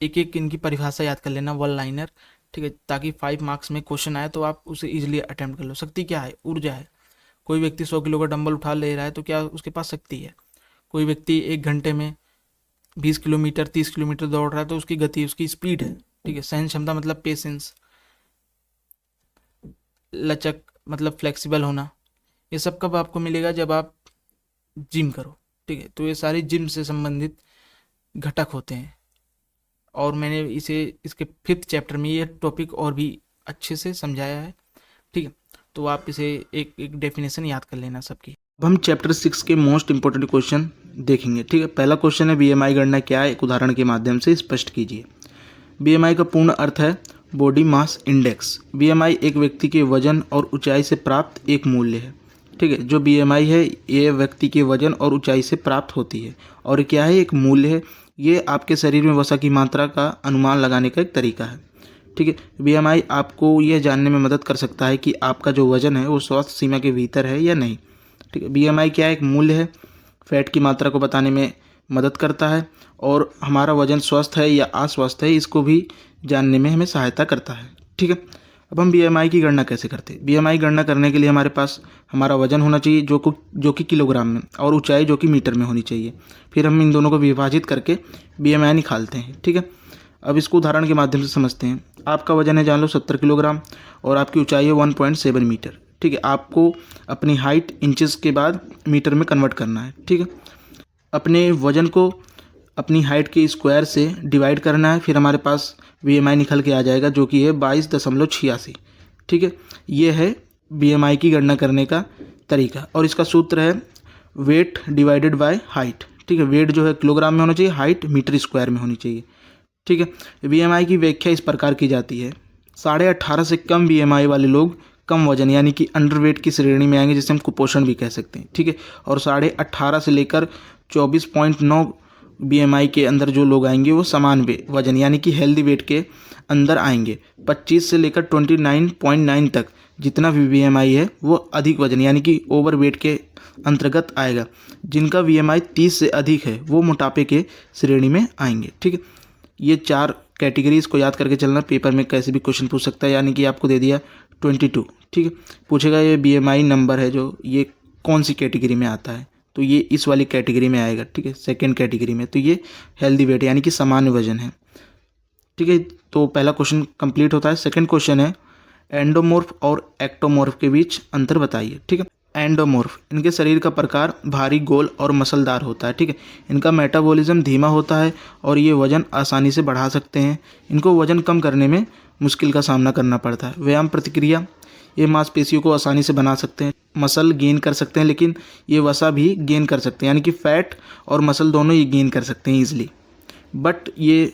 एक एक इनकी परिभाषा याद कर लेना, 1 लाइनर। ठीक है, ताकि 5 मार्क्स में क्वेश्चन आए तो आप उसे इजिली अटेम्प्ट कर लो। शक्ति क्या है? ऊर्जा है। कोई व्यक्ति 100 किलो का डंबल उठा ले रहा है तो क्या उसके पास शक्ति है? कोई व्यक्ति 1 घंटे में 20 किलोमीटर 30 किलोमीटर दौड़ रहा है तो उसकी गति, उसकी स्पीड है। ठीक है, सहन क्षमता मतलब पेशेंस, लचक मतलब फ्लेक्सिबल होना, ये सब कब आपको मिलेगा? जब आप जिम करो। ठीक है, तो ये सारी जिम से संबंधित घटक होते हैं और मैंने इसे इसके 5th चैप्टर में ये टॉपिक और भी अच्छे से समझाया है। ठीक है, तो आप इसे एक एक डेफिनेशन याद कर लेना सबकी। अब हम चैप्टर 6 के मोस्ट इंपॉर्टेंट क्वेश्चन देखेंगे। ठीक है, पहला क्वेश्चन है बीएमआई गणना क्या है, एक उदाहरण के माध्यम से स्पष्ट कीजिए। बीएमआई का पूर्ण अर्थ है बॉडी मास इंडेक्स। बीएमआई एक व्यक्ति के वजन और ऊंचाई से प्राप्त एक मूल्य है। ठीक है, जो बीएमआई है ये व्यक्ति के वजन और ऊंचाई से प्राप्त होती है और क्या है, एक मूल्य है। ये आपके शरीर में वसा की मात्रा का अनुमान लगाने का एक तरीका है। ठीक है, बीएमआई आपको यह जानने में मदद कर सकता है कि आपका जो वजन है वो स्वास्थ्य सीमा के भीतर है या नहीं। ठीक है, बीएमआई क्या है, एक मूल्य है, फैट की मात्रा को बताने में मदद करता है और हमारा वजन स्वस्थ है या अस्वस्थ है इसको भी जानने में हमें सहायता करता है। ठीक है, अब हम बीएमआई की गणना कैसे करते हैं? बीएमआई गणना करने के लिए हमारे पास हमारा वजन होना चाहिए जो कि किलोग्राम में और ऊंचाई जो कि मीटर में होनी चाहिए। फिर हम इन दोनों को विभाजित करके बीएमआई निकालते हैं। ठीक है, अब इसको उदाहरण के माध्यम से समझते हैं। आपका वजन है जान लो 70 किलोग्राम और आपकी ऊंचाई है 1.7 मीटर। ठीक है, आपको अपनी हाइट इंचेस के बाद मीटर में कन्वर्ट करना है। ठीक है, अपने वजन को अपनी हाइट के स्क्वायर से डिवाइड करना है, फिर हमारे पास बीएमआई निकल के आ जाएगा जो कि है 22.86। ठीक है, ये है बीएमआई की गणना करने का तरीका और इसका सूत्र है वेट डिवाइडेड बाय हाइट। ठीक है, वेट जो है किलोग्राम में होना चाहिए, हाइट मीटर स्क्वायर में होनी चाहिए। ठीक है, बीएमआई की व्याख्या इस प्रकार की जाती है। 18.5 से कम बीएमआई वाले लोग कम वजन यानी कि अंडरवेट की श्रेणी में आएंगे, जिसे हम कुपोषण भी कह सकते हैं। ठीक है, और 18.5 से लेकर 24.9 बीएमआई के अंदर जो लोग आएंगे वो समान वजन यानी कि हेल्दी वेट के अंदर आएंगे। 25 से लेकर 29.9 तक जितना भी बीएमआई है वो अधिक वजन यानी कि ओवर वेट के अंतर्गत आएगा। जिनका बीएमआई 30 से अधिक है वो मोटापे के श्रेणी में आएंगे। ठीक है, ये 4 कैटेगरीज को याद करके चलना, पेपर में कैसे भी क्वेश्चन पूछ सकता है। यानी कि आपको दे दिया 22, ठीक है, पूछेगा ये बीएमआई नंबर है जो ये कौन सी कैटेगरी में आता है, तो ये इस वाली कैटेगरी में आएगा। ठीक है, सेकंड कैटेगरी में, तो ये हेल्दी वेट यानी कि सामान्य वजन है। ठीक है, तो पहला क्वेश्चन कंप्लीट होता है। सेकंड क्वेश्चन है एंडोमॉर्फ और एक्टोमॉर्फ के बीच अंतर बताइए। ठीक है, एंडोमॉर्फ इनके शरीर का प्रकार भारी, गोल और मसलदार होता है। ठीक है, इनका मेटाबॉलिज्म धीमा होता है और ये वजन आसानी से बढ़ा सकते हैं। इनको वजन कम करने में मुश्किल का सामना करना पड़ता है। व्यायाम प्रतिक्रिया, ये मांसपेशियों को आसानी से बना सकते हैं, मसल गेन कर सकते हैं, लेकिन ये वसा भी गेन कर सकते हैं यानी कि फैट और मसल दोनों ये गेन कर सकते हैं ईजिली। बट ये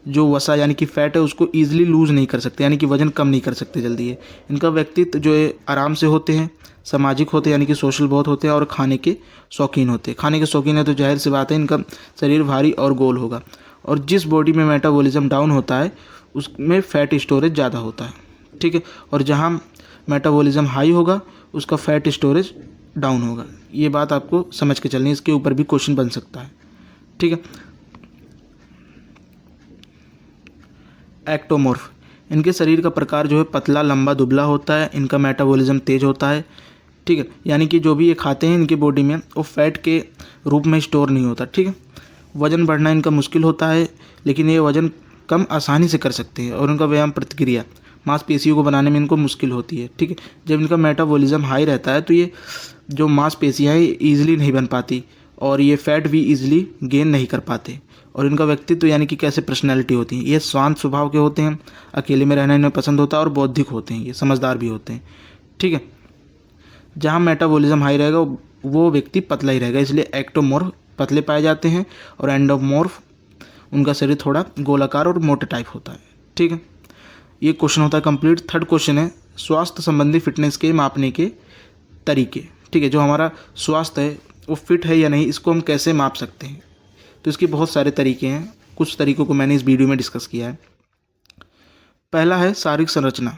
जो वसा यानी कि फैट है उसको ईजिली लूज़ नहीं कर सकते यानी कि वजन कम नहीं कर सकते जल्दी है। इनका व्यक्तित्व जो है आराम से होते हैं, सामाजिक होते हैं यानी कि सोशल बहुत होते हैं और खाने के शौकीन होते हैं। खाने के शौकीन है तो जाहिर सी बात है इनका शरीर भारी और गोल होगा। और जिस बॉडी में मेटाबॉलिज्म डाउन होता है उसमें फैट स्टोरेज ज़्यादा होता है। ठीक है, और जहाँ मेटाबॉलिज्म हाई होगा उसका फैट स्टोरेज डाउन होगा। ये बात आपको समझ के चलनी है, इसके ऊपर भी क्वेश्चन बन सकता है। ठीक है, एक्टोमॉर्फ इनके शरीर का प्रकार जो है पतला, लंबा, दुबला होता है। इनका मेटाबॉलिज्म तेज होता है। ठीक है, यानी कि जो भी ये खाते हैं इनकी बॉडी में वो फैट के रूप में स्टोर नहीं होता। ठीक है, वजन बढ़ना इनका मुश्किल होता है लेकिन ये वजन कम आसानी से कर सकते हैं। और उनका व्यायाम प्रतिक्रिया, मांसपेशियों को बनाने में इनको मुश्किल होती है। ठीक है, जब इनका मेटाबॉलिज्म हाई रहता है तो ये जो मांसपेशियाँ हैं ईजिली नहीं बन पाती और ये फैट भी ईजिली गेन नहीं कर पाते। और इनका व्यक्तित्व यानी कि कैसे पर्सनैलिटी होती है, ये शांत स्वभाव के होते हैं, अकेले में रहना इन्हें पसंद होता है और बौद्धिक होते हैं, ये समझदार भी होते हैं। ठीक है, जहाँ मेटाबॉलिज्म हाई रहेगा वो व्यक्ति पतला ही रहेगा, इसलिए एक्टोमॉर्फ पतले पाए जाते हैं और एंडोमॉर्फ उनका शरीर थोड़ा गोलाकार और मोटे टाइप होता है। ठीक है, ये क्वेश्चन होता है कंप्लीट। थर्ड क्वेश्चन है स्वास्थ्य संबंधी फिटनेस के मापने के तरीके। ठीक है, जो हमारा स्वास्थ्य है वो फिट है या नहीं इसको हम कैसे माप सकते हैं, तो इसके बहुत सारे तरीके हैं। कुछ तरीकों को मैंने इस वीडियो में डिस्कस किया है। पहला है शारीरिक संरचना,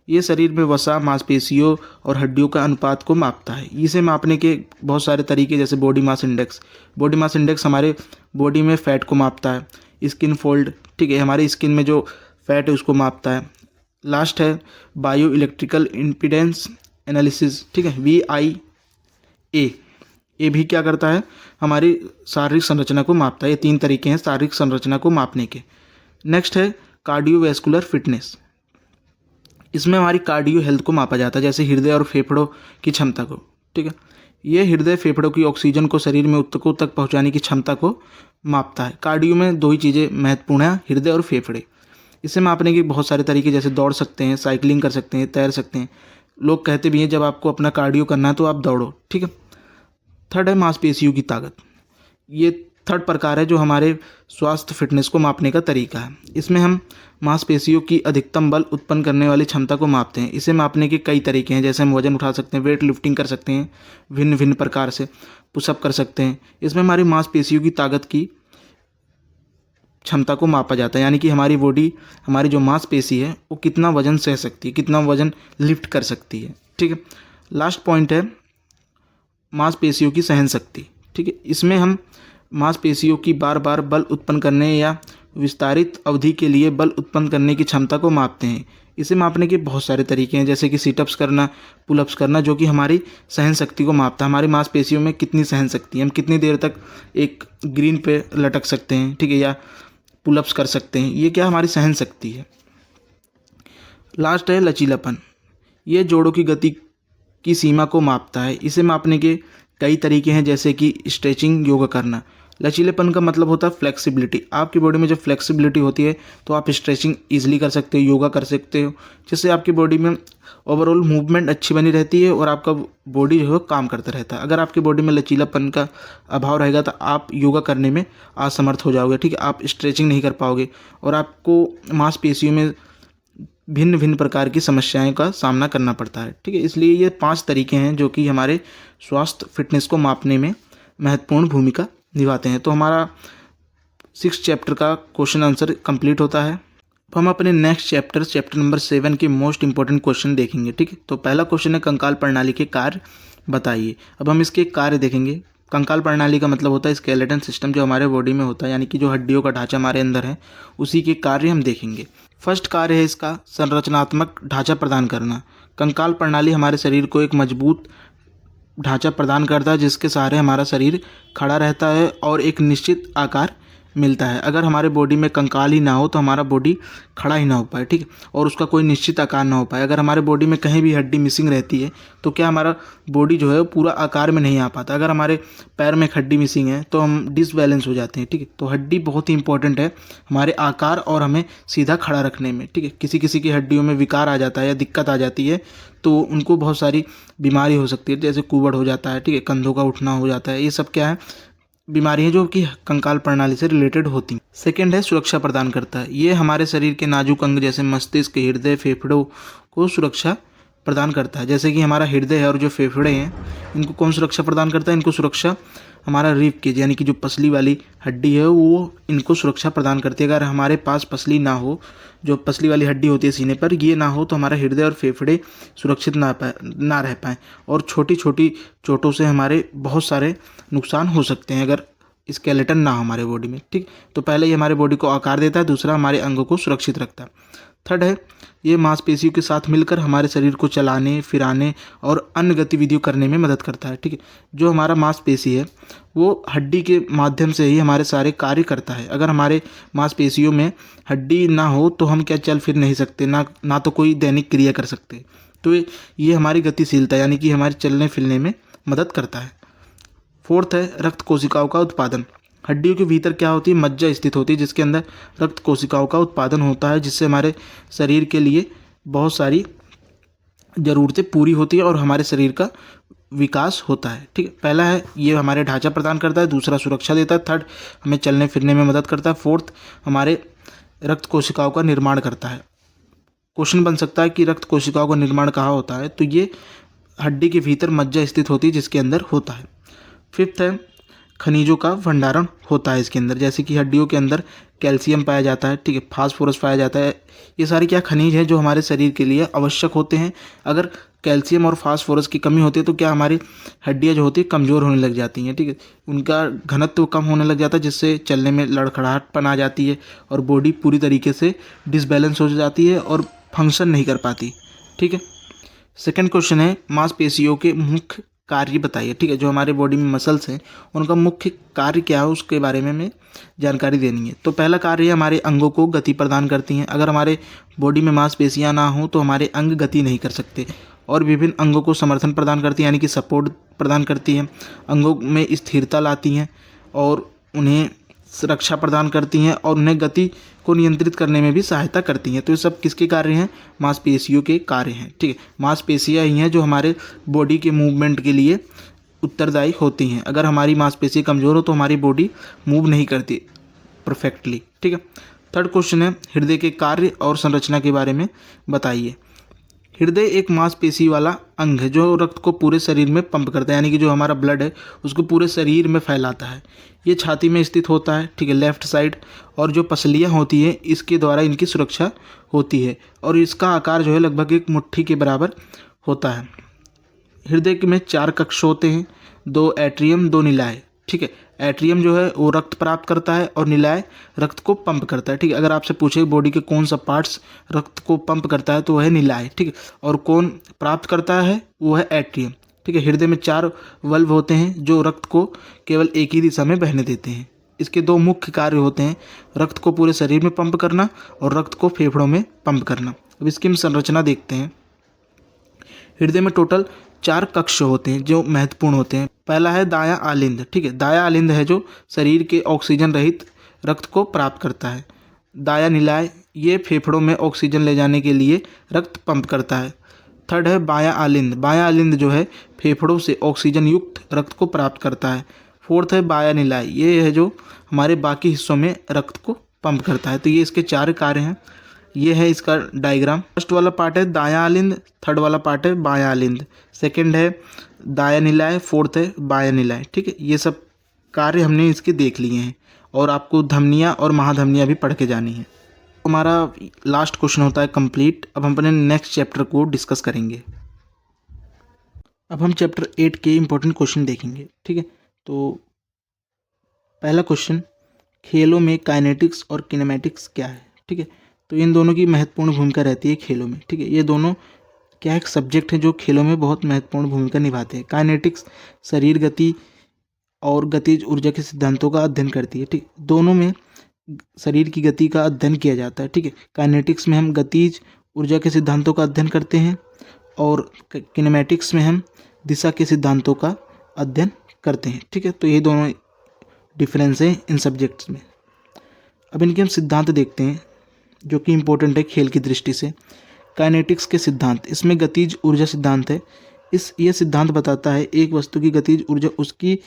ये शरीर में वसा, मांसपेशियों और हड्डियों का अनुपात को मापता है। इसे मापने के बहुत सारे तरीके, जैसे body mass index. Body mass index हमारे बॉडी में फैट को मापता है। स्किन फोल्ड, ठीक है, हमारी स्किन में जो फैट है उसको मापता है। लास्ट है बायो इलेक्ट्रिकल इम्पीडेंस एनालिसिस, ठीक है, ए भी क्या करता है, हमारी शारीरिक संरचना को मापता है। ये 3 तरीके हैं शारीरिक संरचना को मापने के। नेक्स्ट है कार्डियोवैस्कुलर फिटनेस। इसमें हमारी कार्डियो हेल्थ को मापा जाता है, जैसे हृदय और फेफड़ों की क्षमता को, ठीक है। ये हृदय फेफड़ों की ऑक्सीजन को शरीर में ऊतकों तक पहुंचाने की क्षमता को मापता है। कार्डियो में 2 ही चीज़ें महत्वपूर्ण हैं, हृदय और फेफड़े। इसे मापने के बहुत सारे तरीके, जैसे दौड़ सकते हैं, साइकिलिंग कर सकते हैं, तैर सकते हैं। लोग कहते भी हैं जब आपको अपना कार्डियो करना है तो आप दौड़ो, ठीक है। थर्ड है मांसपेशियों की ताकत। ये थर्ड प्रकार है जो हमारे स्वास्थ्य फिटनेस को मापने का तरीका है। इसमें हम मांसपेशियों की अधिकतम बल उत्पन्न करने वाली क्षमता को मापते हैं। इसे मापने के कई तरीके हैं, जैसे हम वजन उठा सकते हैं, वेट लिफ्टिंग कर सकते हैं, भिन्न भिन्न प्रकार से पुशअप कर सकते हैं। इसमें हमारी मांसपेशियों की ताकत की क्षमता को मापा जाता है, यानी कि हमारी बॉडी, हमारी जो मांसपेशी है वो कितना वजन सह सकती है, कितना वजन लिफ्ट कर सकती है, ठीक है। लास्ट पॉइंट है मांसपेशियों की सहन शक्ति, ठीक है। इसमें हम मांसपेशियों की बार बार बल उत्पन्न करने या विस्तारित अवधि के लिए बल उत्पन्न करने की क्षमता को मापते हैं। इसे मापने के बहुत सारे तरीके हैं, जैसे कि सिटअप्स करना, पुलअप्स करना, जो कि हमारी सहन शक्ति को मापता है। हमारी मांसपेशियों में कितनी सहन शक्ति है, हम कितनी देर तक एक ग्रीन पे लटक सकते हैं, ठीक है, या पुलअप्स कर सकते हैं। ये क्या हमारी सहन शक्ति है। लास्ट है लचीलापन। ये जोड़ों की गति की सीमा को मापता है। इसे मापने के कई तरीके हैं, जैसे कि स्ट्रेचिंग, योगा करना। लचीलेपन का मतलब होता है फ्लेक्सिबिलिटी। आपकी बॉडी में जब फ्लेक्सिबिलिटी होती है तो आप स्ट्रेचिंग ईजिली कर सकते हो, योगा कर सकते हो, जिससे आपकी बॉडी में ओवरऑल मूवमेंट अच्छी बनी रहती है और आपका बॉडी जो है काम करता रहता है। अगर आपकी बॉडी में लचीलापन का अभाव रहेगा तो आप योगा करने में असमर्थ हो जाओगे, ठीक है। आप स्ट्रेचिंग नहीं कर पाओगे और आपको मांसपेशियों में भिन्न भिन्न प्रकार की समस्याएं का सामना करना पड़ता है, ठीक है। इसलिए ये 5 तरीके हैं जो कि हमारे स्वास्थ्य फिटनेस को मापने में महत्वपूर्ण भूमिका निभाते हैं। तो हमारा 6 चैप्टर का क्वेश्चन आंसर कंप्लीट होता है। अब हम अपने नेक्स्ट चैप्टर नंबर 7 के मोस्ट इंपॉर्टेंट क्वेश्चन देखेंगे, ठीक है। तो पहला क्वेश्चन है कंकाल प्रणाली के कार्य बताइए। अब हम इसके कार्य देखेंगे। कंकाल प्रणाली का मतलब होता है स्केलेटन सिस्टम, जो हमारे बॉडी में होता है, यानी कि जो हड्डियों का ढांचा हमारे अंदर है, उसी के कार्य हम देखेंगे। फर्स्ट कार्य है इसका संरचनात्मक ढांचा प्रदान करना। कंकाल प्रणाली हमारे शरीर को एक मजबूत ढांचा प्रदान करता है, जिसके सहारे हमारा शरीर खड़ा रहता है और एक निश्चित आकार मिलता है। अगर हमारे बॉडी में कंकाल ही ना हो तो हमारा बॉडी खड़ा ही ना हो पाए, ठीक है, और उसका कोई निश्चित आकार ना हो पाए। अगर हमारे बॉडी में कहीं भी हड्डी मिसिंग रहती है तो क्या हमारा बॉडी जो है पूरा आकार में नहीं आ पाता। अगर हमारे पैर में एक हड्डी मिसिंग है तो हम डिसबैलेंस हो जाते हैं, ठीक है। तो हड्डी बहुत ही इंपॉर्टेंट है हमारे आकार और हमें सीधा खड़ा रखने में, ठीक है। किसी किसी की हड्डियों में विकार आ जाता है या दिक्कत आ जाती है तो उनको बहुत सारी बीमारी हो सकती है, जैसे कुबड़ हो जाता है, ठीक है, कंधों का उठना हो जाता है। ये सब क्या है, बीमारियां जो कि कंकाल प्रणाली से रिलेटेड होती हैं। सेकेंड है सुरक्षा प्रदान करता है। ये हमारे शरीर के नाजुक अंग जैसे मस्तिष्क, हृदय, फेफड़ों को सुरक्षा प्रदान करता है। जैसे कि हमारा हृदय है और जो फेफड़े हैं, इनको कौन सुरक्षा प्रदान करता है, इनको सुरक्षा हमारा रिब केज यानी कि जो पसली वाली हड्डी है वो इनको सुरक्षा प्रदान करती है। अगर हमारे पास पसली ना हो, जो पसली वाली हड्डी होती है सीने पर, ये ना हो तो हमारा हृदय और फेफड़े सुरक्षित ना रह पाएँ और छोटी छोटी चोटों से हमारे बहुत सारे नुकसान हो सकते हैं अगर स्केलेटन ना हो हमारे बॉडी में, ठीक। तो पहले ये हमारे बॉडी को आकार देता है, दूसरा हमारे अंगों को सुरक्षित रखता है। थर्ड है ये मांसपेशियों के साथ मिलकर हमारे शरीर को चलाने, फिराने और अन्य गतिविधियों करने में मदद करता है, ठीक है। जो हमारा मांसपेशी है वो हड्डी के माध्यम से ही हमारे सारे कार्य करता है। अगर हमारे मांसपेशियों में हड्डी ना हो तो हम क्या चल फिर नहीं सकते, ना तो कोई दैनिक क्रिया कर सकते। तो ये हमारी गतिशीलता यानी कि हमारे चलने फिरने में मदद करता है। फोर्थ है रक्त कोशिकाओं का उत्पादन। हड्डियों के भीतर क्या होती है, मज्जा स्थित होती है, जिसके अंदर रक्त कोशिकाओं का उत्पादन होता है, जिससे हमारे शरीर के लिए बहुत सारी ज़रूरतें पूरी होती है और हमारे शरीर का विकास होता है, ठीक है। पहला है ये हमारे ढांचा प्रदान करता है, दूसरा सुरक्षा देता है, थर्ड हमें चलने फिरने में मदद करता है, फोर्थ हमारे रक्त कोशिकाओं का निर्माण करता है। क्वेश्चन बन सकता है कि रक्त कोशिकाओं का निर्माण कहाँ होता है, तो ये हड्डी के भीतर मज्जा स्थित होती है जिसके अंदर होता है। फिफ्थ है खनिजों का भंडारण होता है इसके अंदर, जैसे कि हड्डियों के अंदर कैल्शियम पाया जाता है, ठीक है, फास्फोरस पाया जाता है। ये सारे क्या खनिज हैं जो हमारे शरीर के लिए आवश्यक होते हैं। अगर कैल्शियम और फास्फोरस की कमी होती है तो क्या हमारी हड्डियाँ जो होती है कमज़ोर होने लग जाती हैं, ठीक है, उनका घनत्व कम होने लग जाता है, जिससे चलने में लड़खड़ाहटपन आ जाती है और बॉडी पूरी तरीके से डिसबैलेंस हो जाती है और फंक्शन नहीं कर पाती, ठीक है। सेकेंड क्वेश्चन है मांसपेशियों के मुख्य कार्य बताइए। ठीक है, जो हमारे बॉडी में मसल्स हैं उनका मुख्य कार्य क्या है उसके बारे में हमें जानकारी देनी है। तो पहला कार्य है हमारे अंगों को गति प्रदान करती हैं। अगर हमारे बॉडी में मांसपेशियां ना हो तो हमारे अंग गति नहीं कर सकते। और विभिन्न अंगों को समर्थन प्रदान करती हैं, यानी कि सपोर्ट प्रदान करती हैं, अंगों में स्थिरता लाती हैं और उन्हें सुरक्षा प्रदान करती हैं और उन्हें गति को नियंत्रित करने में भी सहायता करती हैं। तो ये सब किसके कार्य हैं? मांसपेशियों के कार्य हैं। ठीक है, मांसपेशियां ही हैं जो हमारे बॉडी के मूवमेंट के लिए उत्तरदायी होती हैं। अगर हमारी मांसपेशी कमज़ोर हो तो हमारी बॉडी मूव नहीं करती परफेक्टली। ठीक है, थर्ड क्वेश्चन है हृदय के कार्य और संरचना के बारे में बताइए। हृदय एक मांसपेशी वाला अंग है जो रक्त को पूरे शरीर में पंप करता है, यानी कि जो हमारा ब्लड है उसको पूरे शरीर में फैलाता है। ये छाती में स्थित होता है, ठीक है, लेफ्ट साइड। और जो पसलियाँ होती हैं इसके द्वारा इनकी सुरक्षा होती है और इसका आकार जो है लगभग एक मुट्ठी के बराबर होता है। हृदय में 4 कक्ष होते हैं, 2 एट्रियम 2 निलाय। ठीक है, एट्रियम जो है वो रक्त प्राप्त करता है और निलाय रक्त को पंप करता है। ठीक है, अगर आपसे पूछे बॉडी के कौन सा पार्ट्स रक्त को पंप करता है तो वह है निलाय। ठीक है, और कौन प्राप्त करता है वो है एट्रियम। ठीक है, हृदय में 4 वल्व होते हैं जो रक्त को केवल एक ही दिशा में बहने देते हैं। इसके 2 मुख्य कार्य होते हैं, रक्त को पूरे शरीर में पंप करना और रक्त को फेफड़ों में पंप करना। अब इसकी हम संरचना देखते हैं। हृदय में टोटल 4 कक्ष होते हैं जो महत्वपूर्ण होते हैं। पहला है दायां आलिंद। ठीक है, दायां आलिंद है जो शरीर के ऑक्सीजन रहित रक्त को प्राप्त करता है। दायां निलाय, ये फेफड़ों में ऑक्सीजन ले जाने के लिए रक्त पंप करता है। थर्ड है बायां आलिंद। बायां आलिंद जो है फेफड़ों से ऑक्सीजन युक्त रक्त को प्राप्त करता है। फोर्थ है बायां निलाय, ये है जो हमारे बाकी हिस्सों में रक्त को पंप करता है। तो ये इसके 4 कार्य हैं। ये है इसका डायग्राम। फर्स्ट वाला पार्ट है दायां आलिंद, थर्ड वाला पार्ट है बायां आलिंद, सेकंड है दायां निलाय, फोर्थ है बायां निलाय। ठीक है, ये सब कार्य हमने इसके देख लिए हैं और आपको धमनियाँ और महाधमनियाँ भी पढ़ के जानी है। हमारा लास्ट क्वेश्चन होता है कंप्लीट। अब हम अपने नेक्स्ट चैप्टर को डिस्कस करेंगे। अब हम चैप्टर 8 के इम्पोर्टेंट क्वेश्चन देखेंगे। ठीक है, तो पहला क्वेश्चन, खेलों में काइनेटिक्स और किनेमैटिक्स क्या है? ठीक है, तो इन दोनों की महत्वपूर्ण भूमिका रहती है खेलों में। ठीक है, ये दोनों क्या एक सब्जेक्ट है जो खेलों में बहुत महत्वपूर्ण भूमिका निभाते हैं। काइनेटिक्स शरीर गति और गतिज ऊर्जा के सिद्धांतों का अध्ययन करती है। ठीक, दोनों में शरीर की गति का अध्ययन किया जाता है। ठीक है, काइनेटिक्स में हम गतिज ऊर्जा के सिद्धांतों का अध्ययन करते हैं और किनेमैटिक्स में हम दिशा के सिद्धांतों का अध्ययन करते हैं। ठीक है, तो ये दोनों डिफरेंस हैं इन सब्जेक्ट्स में। अब इनके हम सिद्धांत देखते हैं जो कि इम्पोर्टेंट है खेल की दृष्टि से। काइनेटिक्स के सिद्धांत, इसमें गतिज ऊर्जा सिद्धांत है। ये सिद्धांत बताता है एक वस्तु की गतिज ऊर्जा उसकी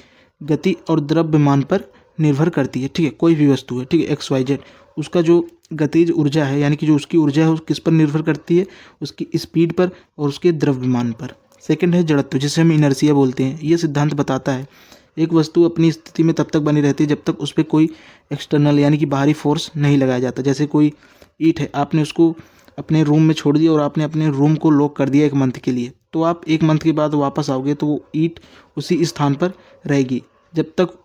गति और द्रव्यमान पर निर्भर करती है। ठीक है, कोई भी वस्तु है, ठीक है, XYZ, उसका जो गतिज ऊर्जा है यानी कि जो उसकी ऊर्जा है वो किस पर निर्भर करती है? उसकी स्पीड पर और उसके द्रव्यमान पर। सेकंड है जड़त्व, जिसे हम इनर्शिया बोलते हैं। ये सिद्धांत बताता है एक वस्तु अपनी स्थिति में तब तक बनी रहती है जब तक उस पर कोई एक्सटर्नल यानी कि बाहरी फोर्स नहीं लगाया जाता। जैसे कोई ईंट है, आपने उसको अपने रूम में छोड़ दिया और आपने अपने रूम को लॉक कर दिया 1 मंथ के लिए, तो आप 1 मंथ के बाद वापस आओगे तो वो ईंट उसी स्थान पर रहेगी। जब तक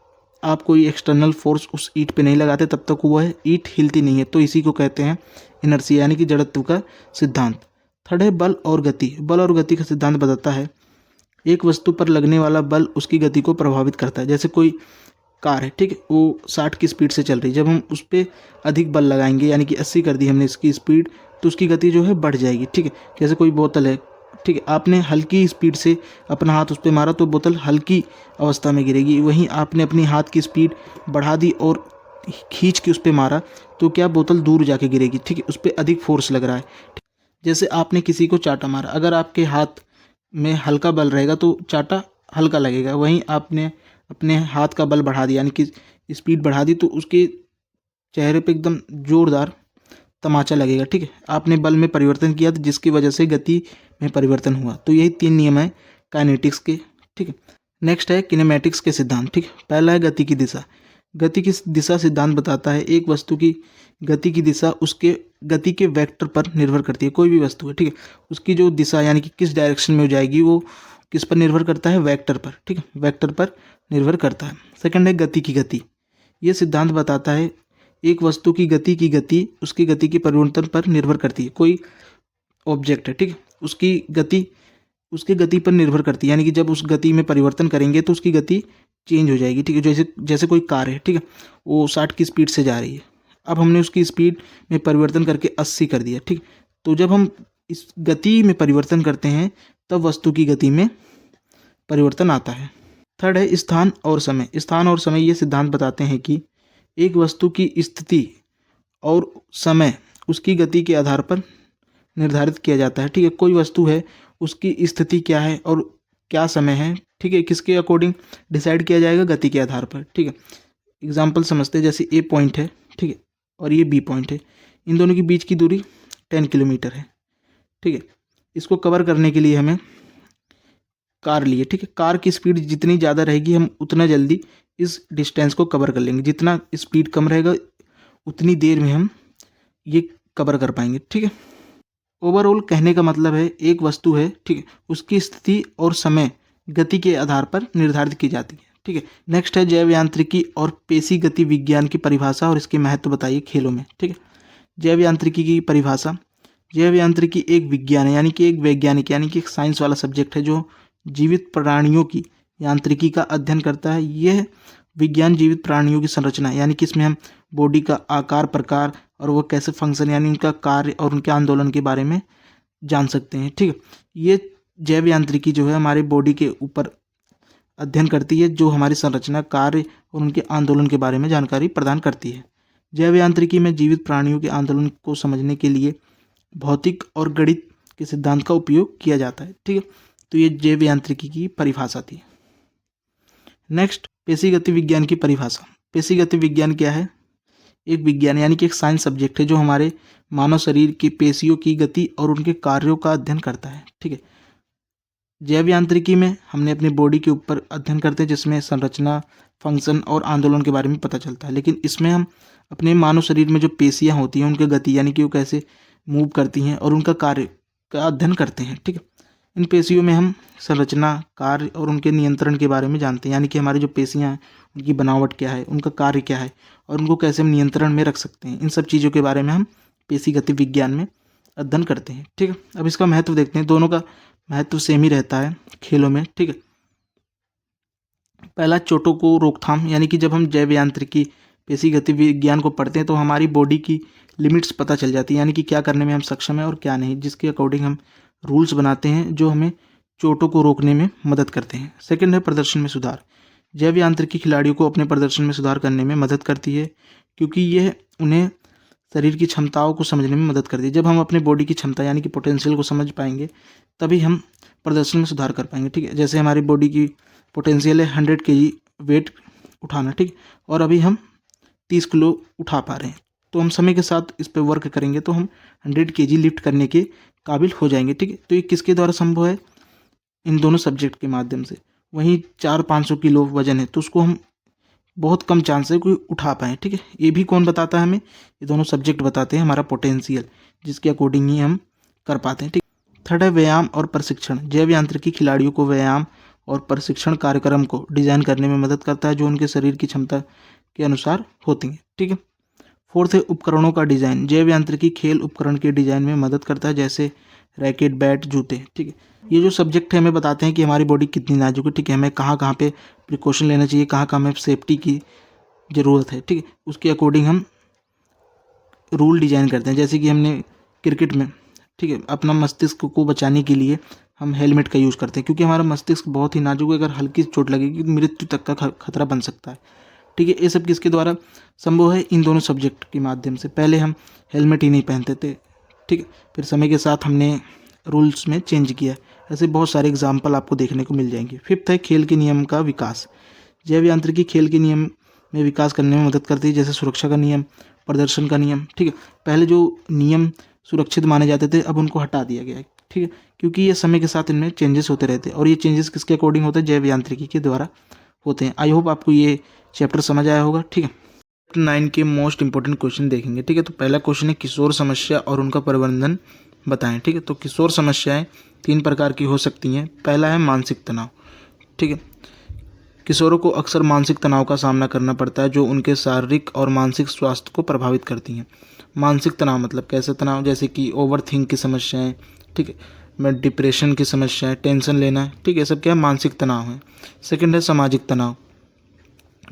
आप कोई एक्सटर्नल फोर्स उस ईंट पे नहीं लगाते तब तक वह ईंट हिलती नहीं है। तो इसी को कहते हैं इनर्शिया यानी कि जड़त्व का सिद्धांत। थर्ड है बल और गति। बल और गति का सिद्धांत बताता है एक वस्तु पर लगने वाला बल उसकी गति को प्रभावित करता है। जैसे कोई कार है, ठीक है, वो 60 की स्पीड से चल रही है, जब हम उस पर अधिक बल लगाएंगे यानी कि 80 कर दी हमने इसकी स्पीड तो उसकी गति जो है बढ़ जाएगी। ठीक है, जैसे कोई बोतल है, ठीक है, आपने हल्की स्पीड से अपना हाथ उस पर मारा तो बोतल हल्की अवस्था में गिरेगी। वहीं आपने अपनी हाथ की स्पीड बढ़ा दी और खींच के उस पर मारा तो क्या बोतल दूर जाके गिरेगी। ठीक है, उस पर अधिक फोर्स लग रहा है। जैसे आपने किसी को चाटा मारा, अगर आपके हाथ में हल्का बल रहेगा तो चाटा हल्का लगेगा। वहीं आपने अपने हाथ का बल बढ़ा दिया यानी कि स्पीड बढ़ा दी तो उसके चेहरे पे एकदम जोरदार तमाचा लगेगा। ठीक है, आपने बल में परिवर्तन किया तो जिसकी वजह से गति में परिवर्तन हुआ। तो यही 3 नियम है काइनेटिक्स के। ठीक है, नेक्स्ट है किनेमैटिक्स के सिद्धांत। ठीक है, पहला है गति की दिशा। गति की दिशा सिद्धांत बताता है एक वस्तु की गति की दिशा उसके गति के वेक्टर पर निर्भर करती है। कोई भी वस्तु है, ठीक है, उसकी जो दिशा यानी कि किस डायरेक्शन में हो जाएगी वो किस पर निर्भर करता है? वेक्टर पर। ठीक है, वेक्टर पर निर्भर करता है। सेकंड है गति की गति। ये सिद्धांत बताता है एक वस्तु की गति उसकी गति के परिवर्तन पर निर्भर करती है। कोई ऑब्जेक्ट है, ठीक है, उसकी गति उसके गति पर निर्भर करती है, यानी कि जब उस गति में परिवर्तन करेंगे तो उसकी गति चेंज हो जाएगी, ठीक है। जैसे जैसे कोई कार है, ठीक है, वो 60 की स्पीड से जा रही है, अब हमने उसकी स्पीड में परिवर्तन करके 80 कर दिया, ठीक। तो जब हम इस गति में परिवर्तन करते हैं तब वस्तु की गति में परिवर्तन आता है। थर्ड है स्थान और समय। स्थान और समय ये सिद्धांत बताते हैं कि एक वस्तु की स्थिति और समय उसकी गति के आधार पर निर्धारित किया जाता है, ठीक है। कोई वस्तु है, उसकी स्थिति क्या है और क्या समय है, ठीक है, किसके अकॉर्डिंग डिसाइड किया जाएगा, गति के आधार पर, ठीक है। एग्जाम्पल समझते हैं, जैसे ए पॉइंट है, ठीक है, और ये बी पॉइंट है, इन दोनों के बीच की दूरी 10 किलोमीटर है, ठीक है। इसको कवर करने के लिए हमें कार लिए, ठीक है। कार की स्पीड जितनी ज़्यादा रहेगी हम उतना जल्दी इस डिस्टेंस को कवर कर लेंगे, जितना स्पीड कम रहेगा उतनी देर में हम ये कवर कर पाएंगे, ठीक है। ओवरऑल कहने का मतलब है एक वस्तु है, ठीक है, उसकी स्थिति और समय गति के आधार पर निर्धारित की जाती है, ठीक है। नेक्स्ट है जैव यांत्रिकी और पेशी गति विज्ञान की परिभाषा और इसके महत्व बताइए खेलों में, ठीक है। जैव यांत्रिकी की परिभाषा। जैव यांत्रिकी एक विज्ञान है, यानी कि एक वैज्ञानिक, यानी कि एक साइंस वाला सब्जेक्ट है जो जीवित प्राणियों की यांत्रिकी का अध्ययन करता है। यह विज्ञान जीवित प्राणियों की संरचना, यानी कि इसमें हम बॉडी का आकार, प्रकार और वो कैसे फंक्शन, यानी उनका कार्य और उनके आंदोलन के बारे में जान सकते हैं, ठीक है। ये जैव यांत्रिकी जो है हमारे बॉडी के ऊपर अध्ययन करती है, जो हमारी संरचना, कार्य और उनके आंदोलन के बारे में जानकारी प्रदान करती है। जैव यांत्रिकी में जीवित प्राणियों के आंदोलन को समझने के लिए भौतिक और गणित के सिद्धांत का उपयोग किया जाता है, ठीक है। तो ये जैव यांत्रिकी की परिभाषा थी। नेक्स्ट, पेशीगति विज्ञान की परिभाषा। पेशीगति विज्ञान क्या है? एक विज्ञान, यानी कि एक साइंस सब्जेक्ट है जो हमारे मानव शरीर की पेशियों की गति और उनके कार्यों का अध्ययन करता है, ठीक है। जैव यांत्रिकी में हमने अपने बॉडी के ऊपर अध्ययन करते हैं, जिसमें संरचना, फंक्शन और आंदोलन के बारे में पता चलता है। लेकिन इसमें हम अपने मानव शरीर में जो पेशियां होती हैं उनकी गति, यानी कि वो कैसे मूव करती हैं और उनका कार्य का अध्ययन करते हैं, ठीक है। इन पेशियों में हम संरचना, कार्य और उनके नियंत्रण के बारे में जानते हैं, यानी कि हमारी जो पेशियां हैं उनकी बनावट क्या है, उनका कार्य क्या है और उनको कैसे हम नियंत्रण में रख सकते हैं। इन सब चीज़ों के बारे में हम पेशीगति विज्ञान में अध्ययन करते हैं, ठीक है। अब इसका महत्व देखते हैं। दोनों का महत्व सेम ही रहता है खेलों में, ठीक है। पहला, चोटों को रोकथाम, यानी कि जब हम जैव यांत्रिकी, पेशीगति विज्ञान को पढ़ते हैं तो हमारी बॉडी की लिमिट्स पता चल जाती है, यानी कि क्या करने में हम सक्षम हैं और क्या नहीं, जिसके अकॉर्डिंग हम रूल्स बनाते हैं जो हमें चोटों को रोकने में मदद करते हैं। सेकंड है प्रदर्शन में सुधार। जैव यांत्रिकी खिलाड़ियों को अपने प्रदर्शन में सुधार करने में मदद करती है, क्योंकि यह उन्हें शरीर की क्षमताओं को समझने में मदद करती है। जब हम अपने बॉडी की क्षमता, यानी कि पोटेंशियल को समझ पाएंगे तभी हम प्रदर्शन में सुधार कर पाएंगे, ठीक है। जैसे हमारी बॉडी की पोटेंशियल है 100 kg वेट उठाना, ठीक, और अभी हम 30 किलो उठा पा रहे हैं, तो हम समय के साथ इस पर वर्क करेंगे तो हम 100 kg लिफ्ट करने के काबिल हो जाएंगे, ठीक है। तो ये किसके द्वारा संभव है? इन दोनों सब्जेक्ट के माध्यम से। वहीं 400-500 किलो वजन है तो उसको हम बहुत कम चांस है कोई उठा पाएँ, ठीक है। ये भी कौन बताता है हमें? ये दोनों सब्जेक्ट बताते हैं हमारा पोटेंशियल, जिसके अकॉर्डिंग ही हम कर पाते हैं, ठीक। थर्ड है व्यायाम और प्रशिक्षण। जैव यांत्रिकी खिलाड़ियों को व्यायाम और प्रशिक्षण कार्यक्रम को डिजाइन करने में मदद करता है जो उनके शरीर की क्षमता के अनुसार होती हैं, ठीक है। फोर्थ है उपकरणों का डिजाइन। जैव यांत्रिकी खेल उपकरण के डिजाइन में मदद करता है, जैसे रैकेट, बैट, जूते, ठीक है। ये जो सब्जेक्ट है हमें बताते हैं कि हमारी बॉडी कितनी नाजुक है, ठीक है, हमें कहाँ कहाँ पे प्रिकॉशन लेना चाहिए, कहाँ कहाँ हमें सेफ्टी की ज़रूरत है, ठीक है। उसके अकॉर्डिंग हम रूल डिजाइन करते हैं। जैसे कि हमने क्रिकेट में, ठीक है, अपना मस्तिष्क को बचाने के लिए हम हेलमेट का यूज़ करते हैं, क्योंकि हमारा मस्तिष्क बहुत ही नाजुक है, अगर हल्की चोट लगेगी तो मृत्यु तक का खतरा बन सकता है, ठीक है। ये सब किसके द्वारा संभव है? इन दोनों सब्जेक्ट के माध्यम से। पहले हम हेलमेट ही नहीं पहनते थे, ठीक है, फिर समय के साथ हमने रूल्स में चेंज किया। ऐसे बहुत सारे एग्जाम्पल आपको देखने को मिल जाएंगे। फिफ्थ है खेल के नियम का विकास। जैव यांत्रिकी खेल के नियम में विकास करने में मदद करती है, जैसे सुरक्षा का नियम, प्रदर्शन का नियम, ठीक है। पहले जो नियम सुरक्षित माने जाते थे अब उनको हटा दिया गया है, ठीक है, क्योंकि ये समय के साथ इनमें चेंजेस होते रहते हैं और ये चेंजेस किसके अकॉर्डिंग होते हैं? जैव यांत्रिकी के द्वारा होते हैं। आई होप आपको ये चैप्टर समझ आया होगा, ठीक है। चैप्टर 9 के मोस्ट इंपॉर्टेंट क्वेश्चन देखेंगे, ठीक है। तो पहला क्वेश्चन है किशोर समस्या और उनका प्रबंधन बताएं, ठीक है। तो किशोर समस्याएं 3 प्रकार की हो सकती हैं। पहला है मानसिक तनाव, ठीक है। किशोरों को अक्सर मानसिक तनाव का सामना करना पड़ता है जो उनके शारीरिक और मानसिक स्वास्थ्य को प्रभावित करती हैं। मानसिक तनाव मतलब कैसे तनाव? जैसे कि ओवर थिंक की समस्याएं, ठीक है, में डिप्रेशन की समस्या है, टेंशन लेना, ठीक है, सब क्या है, मानसिक तनाव है। सेकंड है सामाजिक तनाव।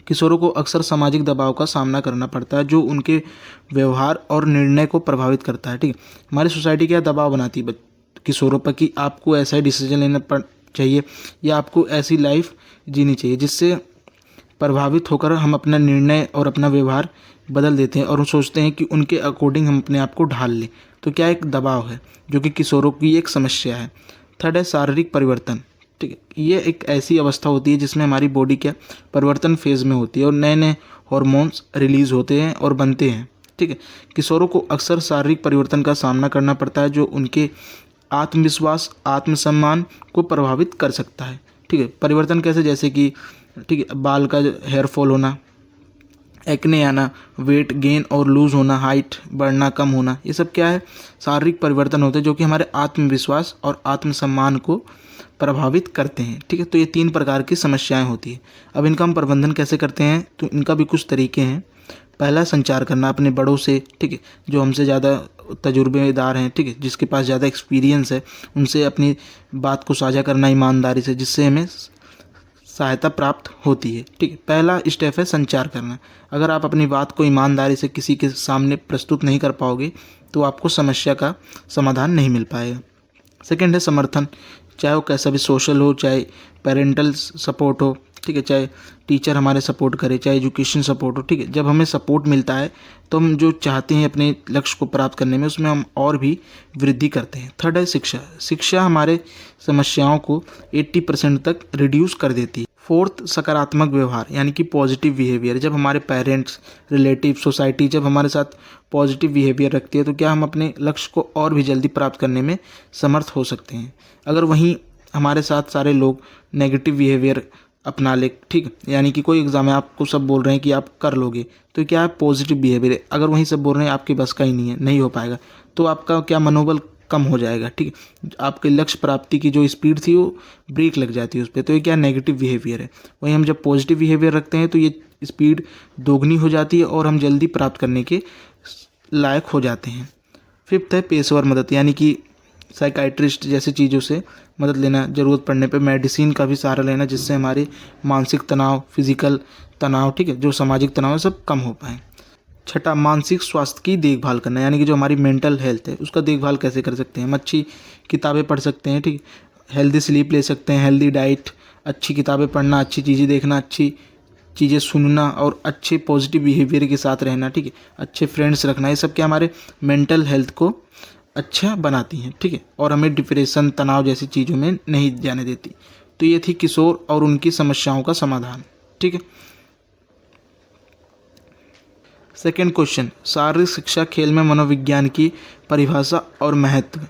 किशोरों को अक्सर सामाजिक दबाव का सामना करना पड़ता है जो उनके व्यवहार और निर्णय को प्रभावित करता है, ठीक है। हमारी सोसाइटी क्या दबाव बनाती है किशोरों पर कि आपको ऐसा ही डिसीजन लेना चाहिए या आपको ऐसी लाइफ जीनी चाहिए, जिससे प्रभावित होकर हम अपना निर्णय और अपना व्यवहार बदल देते हैं और हम सोचते हैं कि उनके अकॉर्डिंग हम अपने आप को ढाल लें। तो क्या एक दबाव है जो कि किशोरों की एक समस्या है। थर्ड है शारीरिक परिवर्तन, ठीक है। ये एक ऐसी अवस्था होती है जिसमें हमारी बॉडी क्या परिवर्तन फेज में होती है और नए नए हॉर्मोन्स रिलीज होते हैं और बनते हैं, ठीक है। किशोरों को अक्सर शारीरिक परिवर्तन का सामना करना पड़ता है जो उनके आत्मविश्वास, आत्मसम्मान को प्रभावित कर सकता है, ठीक है। परिवर्तन कैसे, जैसे कि ठीक है, बाल का हेयर फॉल होना, एक्ने आना, वेट गेन और लूज होना, हाइट बढ़ना कम होना, ये सब क्या है, शारीरिक परिवर्तन होते हैं जो कि हमारे आत्मविश्वास और आत्मसम्मान को प्रभावित करते हैं, ठीक है। तो ये 3 प्रकार की समस्याएं होती है। अब इनका हम प्रबंधन कैसे करते हैं, तो इनका भी कुछ तरीके हैं। पहला, संचार करना अपने बड़ों से, ठीक है, जो हमसे ज़्यादा तजुर्बेदार हैं, ठीक है, जिसके पास ज़्यादा एक्सपीरियंस है, उनसे अपनी बात को साझा करना ईमानदारी से, जिससे हमें सहायता प्राप्त होती है, ठीक है। पहला स्टेप है संचार करना। अगर आप अपनी बात को ईमानदारी से किसी के सामने प्रस्तुत नहीं कर पाओगे तो आपको समस्या का समाधान नहीं मिल पाएगा। सेकंड है समर्थन, चाहे वो कैसा भी सोशल हो, चाहे पेरेंटल सपोर्ट हो, ठीक है, चाहे टीचर हमारे सपोर्ट करे, चाहे एजुकेशन सपोर्ट हो, ठीक है। जब हमें सपोर्ट मिलता है तो हम जो चाहते हैं अपने लक्ष्य को प्राप्त करने में, उसमें हम और भी वृद्धि करते हैं। थर्ड है शिक्षा। शिक्षा हमारे समस्याओं को 80% तक रिड्यूस कर देती है। फोर्थ, सकारात्मक व्यवहार यानी कि पॉजिटिव बिहेवियर। जब हमारे पेरेंट्स, रिलेटिव, सोसाइटी जब हमारे साथ पॉजिटिव बिहेवियर रखती है तो क्या हम अपने लक्ष्य को और भी जल्दी प्राप्त करने में समर्थ हो सकते हैं। अगर वहीं हमारे साथ सारे लोग नेगेटिव बिहेवियर अपना ले, ठीक, यानी कि कोई एग्ज़ाम है, आपको सब बोल रहे हैं कि आप कर लोगे, तो क्या है, पॉजिटिव बिहेवियर है। अगर वहीं सब बोल रहे हैं आपके बस का ही नहीं है, नहीं हो पाएगा, तो आपका क्या मनोबल कम हो जाएगा, ठीक है। आपके लक्ष्य प्राप्ति की जो स्पीड थी वो ब्रेक लग जाती है उस पर, तो ये क्या नेगेटिव बिहेवियर है। वहीं हम जब पॉजिटिव बिहेवियर रखते हैं तो ये स्पीड दोगुनी हो जाती है और हम जल्दी प्राप्त करने के लायक हो जाते हैं। फिफ्थ है पेशेवर मदद, यानी कि साइकाइट्रिस्ट जैसी चीज़ों से मदद लेना, ज़रूरत पड़ने पे मेडिसिन का भी सहारा लेना, जिससे हमारे मानसिक तनाव, फिजिकल तनाव, ठीक है, जो सामाजिक तनाव है, सब कम हो पाए। छठा, मानसिक स्वास्थ्य की देखभाल करना, यानी कि जो हमारी मेंटल हेल्थ है उसका देखभाल कैसे कर सकते हैं। हम अच्छी किताबें पढ़ सकते हैं, ठीक, हेल्दी स्लीप ले सकते हैं, हेल्दी डाइट, अच्छी किताबें पढ़ना, अच्छी चीज़ें देखना, अच्छी चीज़ें सुनना और अच्छे पॉजिटिव बिहेवियर के साथ रहना, ठीक है, अच्छे फ्रेंड्स रखना, ये सब क्या हमारे मेंटल हेल्थ को अच्छा बनाती हैं, ठीक है, और हमें डिप्रेशन, तनाव जैसी चीज़ों में नहीं जाने देती। तो ये थी किशोर और उनकी समस्याओं का समाधान, ठीक है। सेकंड क्वेश्चन, शारीरिक शिक्षा खेल में मनोविज्ञान की परिभाषा और महत्व,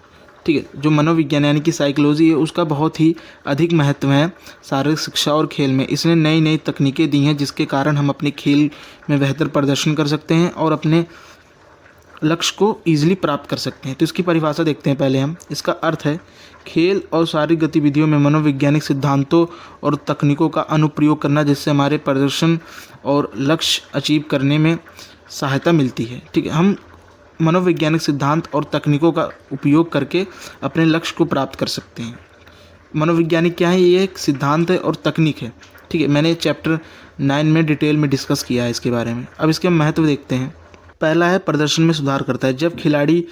ठीक है। जो मनोविज्ञान यानी कि साइकोलॉजी है उसका बहुत ही अधिक महत्व है शारीरिक शिक्षा और खेल में। इसने नई नई तकनीकें दी हैं जिसके कारण हम अपने खेल में बेहतर प्रदर्शन कर सकते हैं और अपने लक्ष्य को ईजिली प्राप्त कर सकते हैं। तो इसकी परिभाषा देखते हैं पहले हम। इसका अर्थ है खेल और शारीरिक गतिविधियों में मनोवैज्ञानिक सिद्धांतों और तकनीकों का अनुप्रयोग करना, जिससे हमारे प्रदर्शन और लक्ष्य अचीव करने में सहायता मिलती है, ठीक है। हम मनोवैज्ञानिक सिद्धांत और तकनीकों का उपयोग करके अपने लक्ष्य को प्राप्त कर सकते हैं। मनोवैज्ञानिक क्या है, ये एक सिद्धांत है और तकनीक है, ठीक है। मैंने चैप्टर 9 में डिटेल में डिस्कस किया है इसके बारे में। अब इसके महत्व देखते हैं। पहला है प्रदर्शन में सुधार करता है। जब खिलाड़ी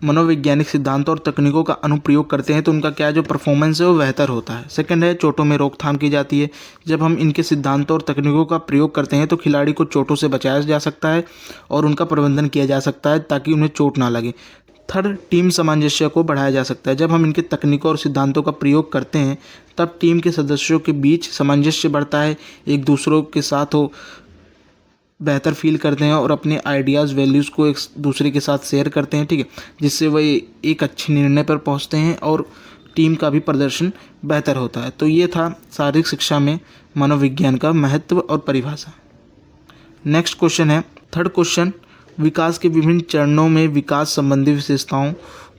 मनोवैज्ञानिक सिद्धांतों और तकनीकों का अनुप्रयोग करते हैं तो उनका क्या जो परफॉर्मेंस है वो बेहतर होता है। सेकंड है चोटों में रोकथाम की जाती है। जब हम इनके सिद्धांतों और तकनीकों का प्रयोग करते हैं तो खिलाड़ी को चोटों से बचाया जा सकता है और उनका प्रबंधन किया जा सकता है ताकि उन्हें चोट ना लगे। थर्ड, टीम सामंजस्य को बढ़ाया जा सकता है। जब हम इनके तकनीकों और सिद्धांतों का प्रयोग करते हैं तब टीम के सदस्यों के बीच सामंजस्य बढ़ता है, एक दूसरों के साथ हो बेहतर फील करते हैं और अपने आइडियाज़, वैल्यूज़ को एक दूसरे के साथ शेयर करते हैं, ठीक है, जिससे वह एक अच्छे निर्णय पर पहुंचते हैं और टीम का भी प्रदर्शन बेहतर होता है। तो ये था शारीरिक शिक्षा में मनोविज्ञान का महत्व और परिभाषा। नेक्स्ट क्वेश्चन है, थर्ड क्वेश्चन, विकास के विभिन्न चरणों में विकास संबंधी विशेषताओं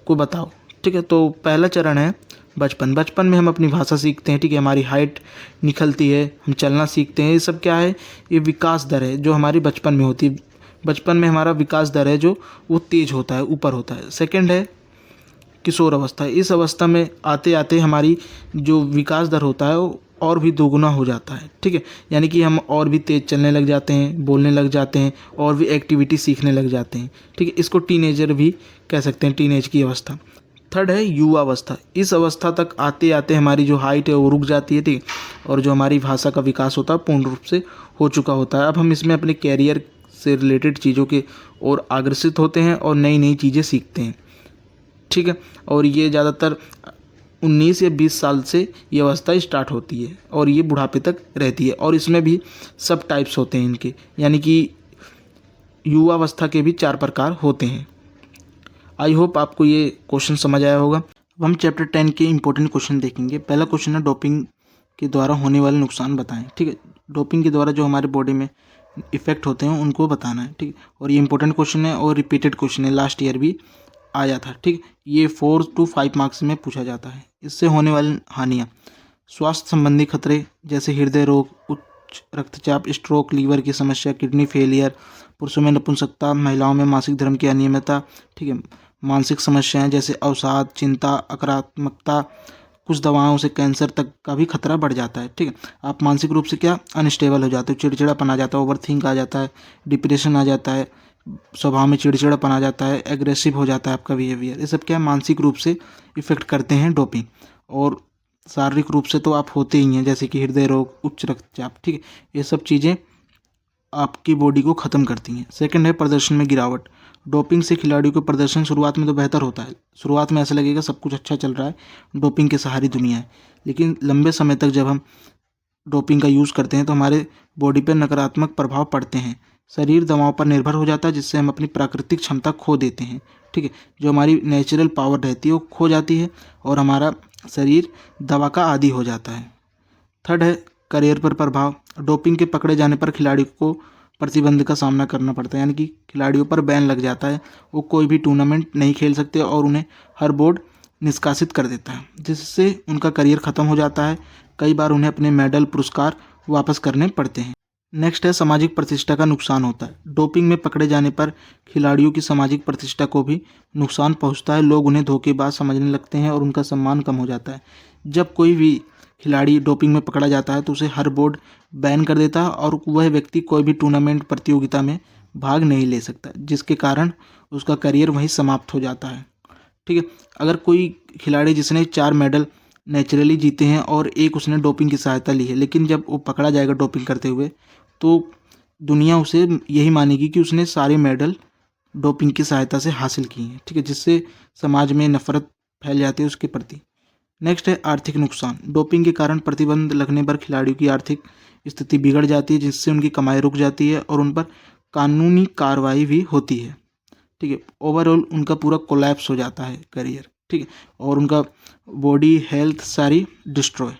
को बताओ, ठीक है। तो पहला चरण है बचपन में हम अपनी भाषा सीखते हैं, ठीक है, हमारी हाइट निखलती है, हम चलना सीखते हैं। ये सब क्या है, ये विकास दर है जो हमारी बचपन में होती है। बचपन में हमारा विकास दर है जो वो तेज़ होता है, ऊपर होता है। सेकंड है किशोर अवस्था। इस अवस्था में आते आते हमारी जो विकास दर होता है वो और भी दोगुना हो जाता है, ठीक है। यानी कि हम और भी तेज़ चलने लग जाते हैं, बोलने लग जाते हैं, और भी एक्टिविटी सीखने लग जाते हैं, ठीक है। इसको टीनेजर भी कह सकते हैं, टीनेज की अवस्था। थर्ड है युवा अवस्था। इस अवस्था तक आते आते हमारी जो हाइट है वो रुक जाती है, ठीक है, और जो हमारी भाषा का विकास होता है पूर्ण रूप से हो चुका होता है। अब हम इसमें अपने कैरियर से रिलेटेड चीज़ों के और अग्रसित होते हैं और नई नई चीज़ें सीखते हैं, ठीक है। और ये ज़्यादातर 19 या 20 साल से ये अवस्था स्टार्ट होती है और ये बुढ़ापे तक रहती है। और इसमें भी सब टाइप्स होते हैं इनके, यानी कि युवा अवस्था के भी 4 प्रकार होते हैं। आई होप आपको ये क्वेश्चन समझ आया होगा। अब हम चैप्टर 10 के इंपॉर्टेंट क्वेश्चन देखेंगे। पहला क्वेश्चन है डोपिंग के द्वारा होने वाले नुकसान बताएं, ठीक है। डोपिंग के द्वारा जो हमारे बॉडी में इफेक्ट होते हैं उनको बताना है, ठीक है। और ये इंपॉर्टेंट क्वेश्चन है और रिपीटेड क्वेश्चन है, लास्ट ईयर भी आया था, ठीक। ये 4 to 5 मार्क्स में पूछा जाता है। इससे होने वाली हानियाँ, स्वास्थ्य संबंधी खतरे जैसे हृदय रोग, उच्च रक्तचाप, स्ट्रोक, लीवर की समस्या, किडनी फेलियर, पुरुषों में नपुंसकता, महिलाओं में मासिक धर्म की अनियमितता, ठीक है। मानसिक समस्याएं जैसे अवसाद, चिंता, नकारात्मकता, कुछ दवाओं से कैंसर तक का भी खतरा बढ़ जाता है, ठीक है। आप मानसिक रूप से क्या अनस्टेबल हो जाते हो, चिड़चिड़ापन आ जाता है, ओवरथिंक आ जाता है, डिप्रेशन आ जाता है, स्वभाव में चिड़चिड़ापन आ जाता है, एग्रेसिव हो जाता है आपका बिहेवियर। ये सब क्या मानसिक रूप से इफेक्ट करते हैं डोपिंग। और शारीरिक रूप से तो आप होते ही हैं, जैसे कि हृदय रोग, उच्च रक्तचाप, ठीक है। ये सब चीज़ें आपकी बॉडी को ख़त्म करती हैं। सेकंड है प्रदर्शन में गिरावट। डोपिंग से खिलाड़ियों का प्रदर्शन शुरुआत में तो बेहतर होता है, शुरुआत में ऐसा लगेगा सब कुछ अच्छा चल रहा है, डोपिंग के सहारे दुनिया है। लेकिन लंबे समय तक जब हम डोपिंग का यूज़ करते हैं तो हमारे बॉडी पर नकारात्मक प्रभाव पड़ते हैं। शरीर दवाओं पर निर्भर हो जाता है, जिससे हम अपनी प्राकृतिक क्षमता खो देते हैं, ठीक है। जो हमारी नेचुरल पावर रहती है वो खो जाती है और हमारा शरीर दवा का आदी हो जाता है। थर्ड है करियर पर प्रभाव। डोपिंग के पकड़े जाने पर खिलाड़ी को प्रतिबंध का सामना करना पड़ता है, यानी कि खिलाड़ियों पर बैन लग जाता है, वो कोई भी टूर्नामेंट नहीं खेल सकते और उन्हें हर बोर्ड निष्कासित कर देता है, जिससे उनका करियर ख़त्म हो जाता है। कई बार उन्हें अपने मेडल, पुरस्कार वापस करने पड़ते हैं। नेक्स्ट है सामाजिक प्रतिष्ठा का नुकसान होता है। डोपिंग में पकड़े जाने पर खिलाड़ियों की सामाजिक प्रतिष्ठा को भी नुकसान पहुंचता है। लोग उन्हें धोखेबाज समझने लगते हैं और उनका सम्मान कम हो जाता है। जब कोई भी खिलाड़ी डोपिंग में पकड़ा जाता है तो उसे हर बोर्ड बैन कर देता है और वह व्यक्ति कोई भी टूर्नामेंट, प्रतियोगिता में भाग नहीं ले सकता, जिसके कारण उसका करियर वहीं समाप्त हो जाता है, ठीक है। अगर कोई खिलाड़ी जिसने 4 मेडल नेचुरली जीते हैं और एक उसने डोपिंग की सहायता ली है, लेकिन जब वो पकड़ा जाएगा डोपिंग करते हुए तो दुनिया उसे यही मानेगी कि उसने सारे मेडल डोपिंग की सहायता से हासिल किए हैं, ठीक है, जिससे समाज में नफरत फैल जाती है उसके प्रति। नेक्स्ट है आर्थिक नुकसान। डोपिंग के कारण प्रतिबंध लगने पर खिलाड़ियों की आर्थिक स्थिति बिगड़ जाती है, जिससे उनकी कमाई रुक जाती है और उन पर कानूनी कार्रवाई भी होती है, ठीक है। ओवरऑल उनका पूरा कोलैप्स हो जाता है करियर, ठीक है, और उनका बॉडी हेल्थ सारी डिस्ट्रॉय।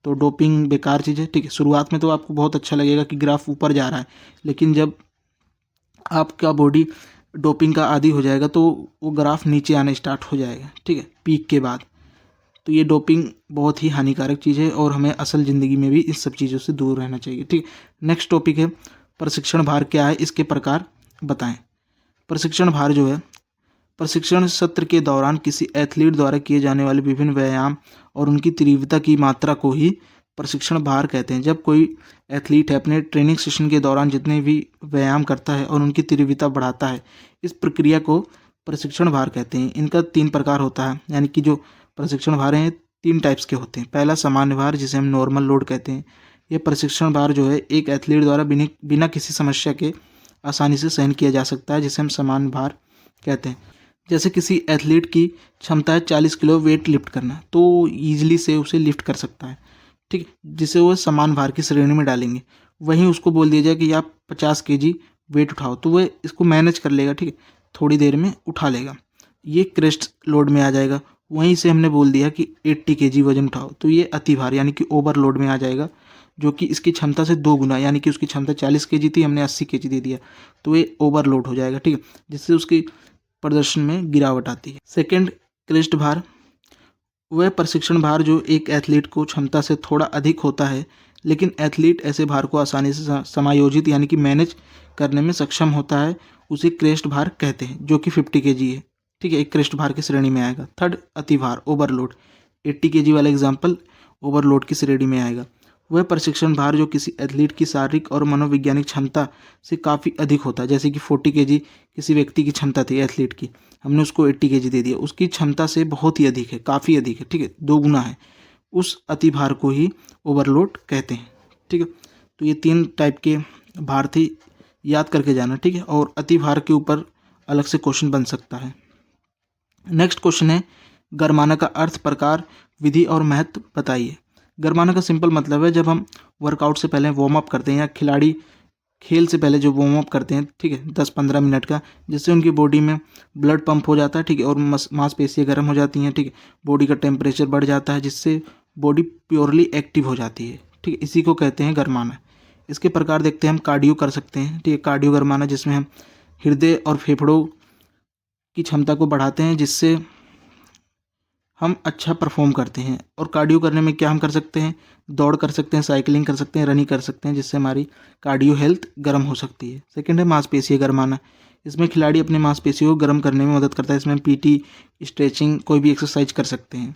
तो डोपिंग बेकार चीज़ है, ठीक है। शुरुआत में तो आपको बहुत अच्छा लगेगा कि ग्राफ ऊपर जा रहा है, लेकिन जब आपका बॉडी डोपिंग का आदी हो जाएगा तो वो ग्राफ नीचे आना स्टार्ट हो जाएगा, ठीक है, पीक के बाद। तो ये डोपिंग बहुत ही हानिकारक चीज़ है और हमें असल ज़िंदगी में भी इस सब चीज़ों से दूर रहना चाहिए, ठीक है। नेक्स्ट टॉपिक है प्रशिक्षण भार क्या है, इसके प्रकार बताएं। प्रशिक्षण भार जो है, प्रशिक्षण सत्र के दौरान किसी एथलीट द्वारा किए जाने वाले विभिन्न व्यायाम और उनकी तीव्रता की मात्रा को ही प्रशिक्षण भार कहते हैं। जब कोई एथलीट है अपने ट्रेनिंग सेशन के दौरान जितने भी व्यायाम करता है और उनकी तीव्रता बढ़ाता है, इस प्रक्रिया को प्रशिक्षण भार कहते हैं। इनका 3 प्रकार होता है, यानी कि जो प्रशिक्षण भार हैं 3 टाइप्स के होते हैं। पहला सामान्य भार, जिसे हम नॉर्मल लोड कहते हैं। यह प्रशिक्षण भार जो है एक एथलीट द्वारा बिना किसी समस्या के आसानी से सहन किया जा सकता है, जिसे हम सामान्य भार कहते हैं। जैसे किसी एथलीट की क्षमता है 40 किलो वेट लिफ्ट करना, तो ईजिली से उसे लिफ्ट कर सकता है, ठीक, जिसे वो समान भार की श्रेणी में डालेंगे। वहीं उसको बोल दिया जाए कि आप 50 केजी वेट उठाओ, तो वह इसको मैनेज कर लेगा, ठीक है, थोड़ी देर में उठा लेगा, ये क्रेस्ट लोड में आ जाएगा। वहीं से हमने बोल दिया कि 80 केजी वजन उठाओ, तो ये अति भार यानी कि ओवरलोड में आ जाएगा, जो कि इसकी क्षमता से 2 गुना, यानी कि उसकी क्षमता 40 केजी थी, हमने 80 केजी दे दिया, तो ये ओवरलोड हो जाएगा, ठीक है, जिससे उसकी प्रदर्शन में गिरावट आती है। सेकंड क्रेस्ट भार, वह प्रशिक्षण भार जो एक एथलीट को क्षमता से थोड़ा अधिक होता है, लेकिन एथलीट ऐसे भार को आसानी से समायोजित यानी कि मैनेज करने में सक्षम होता है, उसे क्रेस्ट भार कहते हैं, जो कि 50 केजी है, ठीक है, एक कृष्ठ भार की श्रेणी में आएगा। थर्ड, अतिभार, ओवरलोड, 80 kg वाला एग्जाम्पल ओवरलोड की श्रेणी में आएगा। वह प्रशिक्षण भार जो किसी एथलीट की शारीरिक और मनोवैज्ञानिक क्षमता से काफ़ी अधिक होता है, जैसे कि 40 kg किसी व्यक्ति की क्षमता थी एथलीट की, हमने उसको 80 kg दे दिया, उसकी क्षमता से बहुत ही अधिक है, काफ़ी अधिक है, ठीक है, 2 गुना है, उस अतिभार को ही ओवरलोड कहते हैं। ठीक है, तो ये 3 टाइप के भार थे, याद करके जाना। ठीक है, और अतिभार के ऊपर अलग से क्वेश्चन बन सकता है। नेक्स्ट क्वेश्चन है, गरमाना का अर्थ, प्रकार, विधि और महत्व बताइए। गरमाना का सिंपल मतलब है जब हम वर्कआउट से पहले वार्म अप करते हैं, या खिलाड़ी खेल से पहले जो वार्म अप करते हैं, ठीक है, 10-15 मिनट का, जिससे उनकी बॉडी में ब्लड पंप हो जाता है, ठीक है, और मांसपेशियाँ गर्म हो जाती हैं, ठीक है, बॉडी का टेम्परेचर बढ़ जाता है, जिससे बॉडी प्योरली एक्टिव हो जाती है। ठीक है, इसी को कहते हैं गरमाना। इसके प्रकार देखते हैं, हम कार्डियो कर सकते हैं, ठीक है, कार्डियो गरमाना, जिसमें हम हृदय और फेफड़ों की क्षमता को बढ़ाते हैं, जिससे हम अच्छा परफॉर्म करते हैं। और कार्डियो करने में क्या हम कर सकते हैं, दौड़ कर सकते हैं, साइकिलिंग कर सकते हैं, रनिंग कर सकते हैं, जिससे हमारी कार्डियो हेल्थ गर्म हो सकती है। सेकंड है मांसपेशियाँ गरमाना, इसमें खिलाड़ी अपने मांसपेशियों को गर्म करने में मदद करता है, इसमें पीटी, स्ट्रेचिंग, कोई भी एक्सरसाइज कर सकते हैं।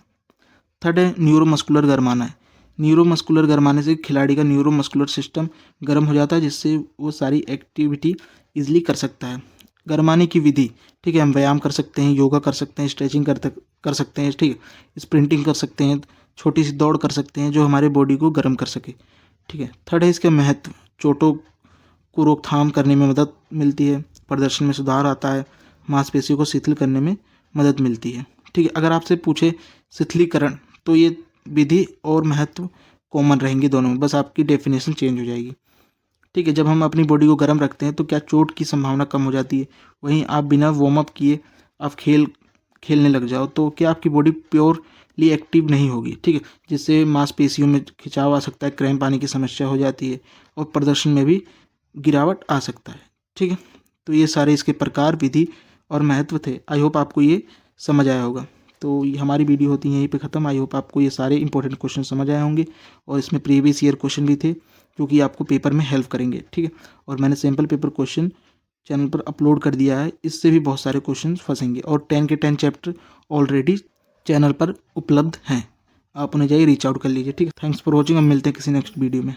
थर्ड है न्यूरोमस्कुलर गरमाना है, न्यूरोमस्कुलर गरमाने से खिलाड़ी का न्यूरोमस्कुलर सिस्टम गर्म हो जाता है, जिससे वो सारी एक्टिविटी ईजिली कर सकता है। गरमाने की विधि, ठीक है, हम व्यायाम कर सकते हैं, योगा कर सकते हैं, स्ट्रेचिंग कर सकते हैं, ठीक है, स्प्रिंटिंग कर सकते हैं, छोटी सी दौड़ कर सकते हैं, जो हमारे बॉडी को गर्म कर सके। ठीक है, थर्ड है इसका महत्व, चोटों को रोकथाम करने में मदद मिलती है, प्रदर्शन में सुधार आता है, मांसपेशियों को शिथिल करने में मदद मिलती है। ठीक है, अगर आपसे पूछे शिथिलीकरण, तो ये विधि और महत्व कॉमन रहेंगे दोनों में, बस आपकी डेफिनेशन चेंज हो जाएगी। ठीक है, जब हम अपनी बॉडी को गर्म रखते हैं तो क्या चोट की संभावना कम हो जाती है। वहीं आप बिना वार्म अप किए आप खेलने लग जाओ तो क्या आपकी बॉडी प्योरली एक्टिव नहीं होगी। ठीक है, जिससे मांसपेशियों में खिंचाव आ सकता है, क्रैम्प आने की समस्या हो जाती है, और प्रदर्शन में भी गिरावट आ सकता है। ठीक है, तो ये सारे इसके प्रकार, विधि और महत्व थे। आई होप आपको ये समझ आया होगा। तो ये हमारी वीडियो होती है यहीं पे ख़त्म। आई होप आपको ये सारे इंपॉर्टेंट क्वेश्चन समझ आए होंगे, और इसमें प्रीवियस ईयर क्वेश्चन भी थे जो कि आपको पेपर में हेल्प करेंगे। ठीक है, और मैंने सैम्पल पेपर क्वेश्चन चैनल पर अपलोड कर दिया है, इससे भी बहुत सारे क्वेश्चन फंसेंगे, और 10 के 10 चैप्टर ऑलरेडी चैनल पर उपलब्ध हैं, आप उन्हें जाइए रीच आउट कर लीजिए। ठीक है, थैंक्स फॉर वॉचिंग, हम मिलते हैं किसी नेक्स्ट वीडियो में।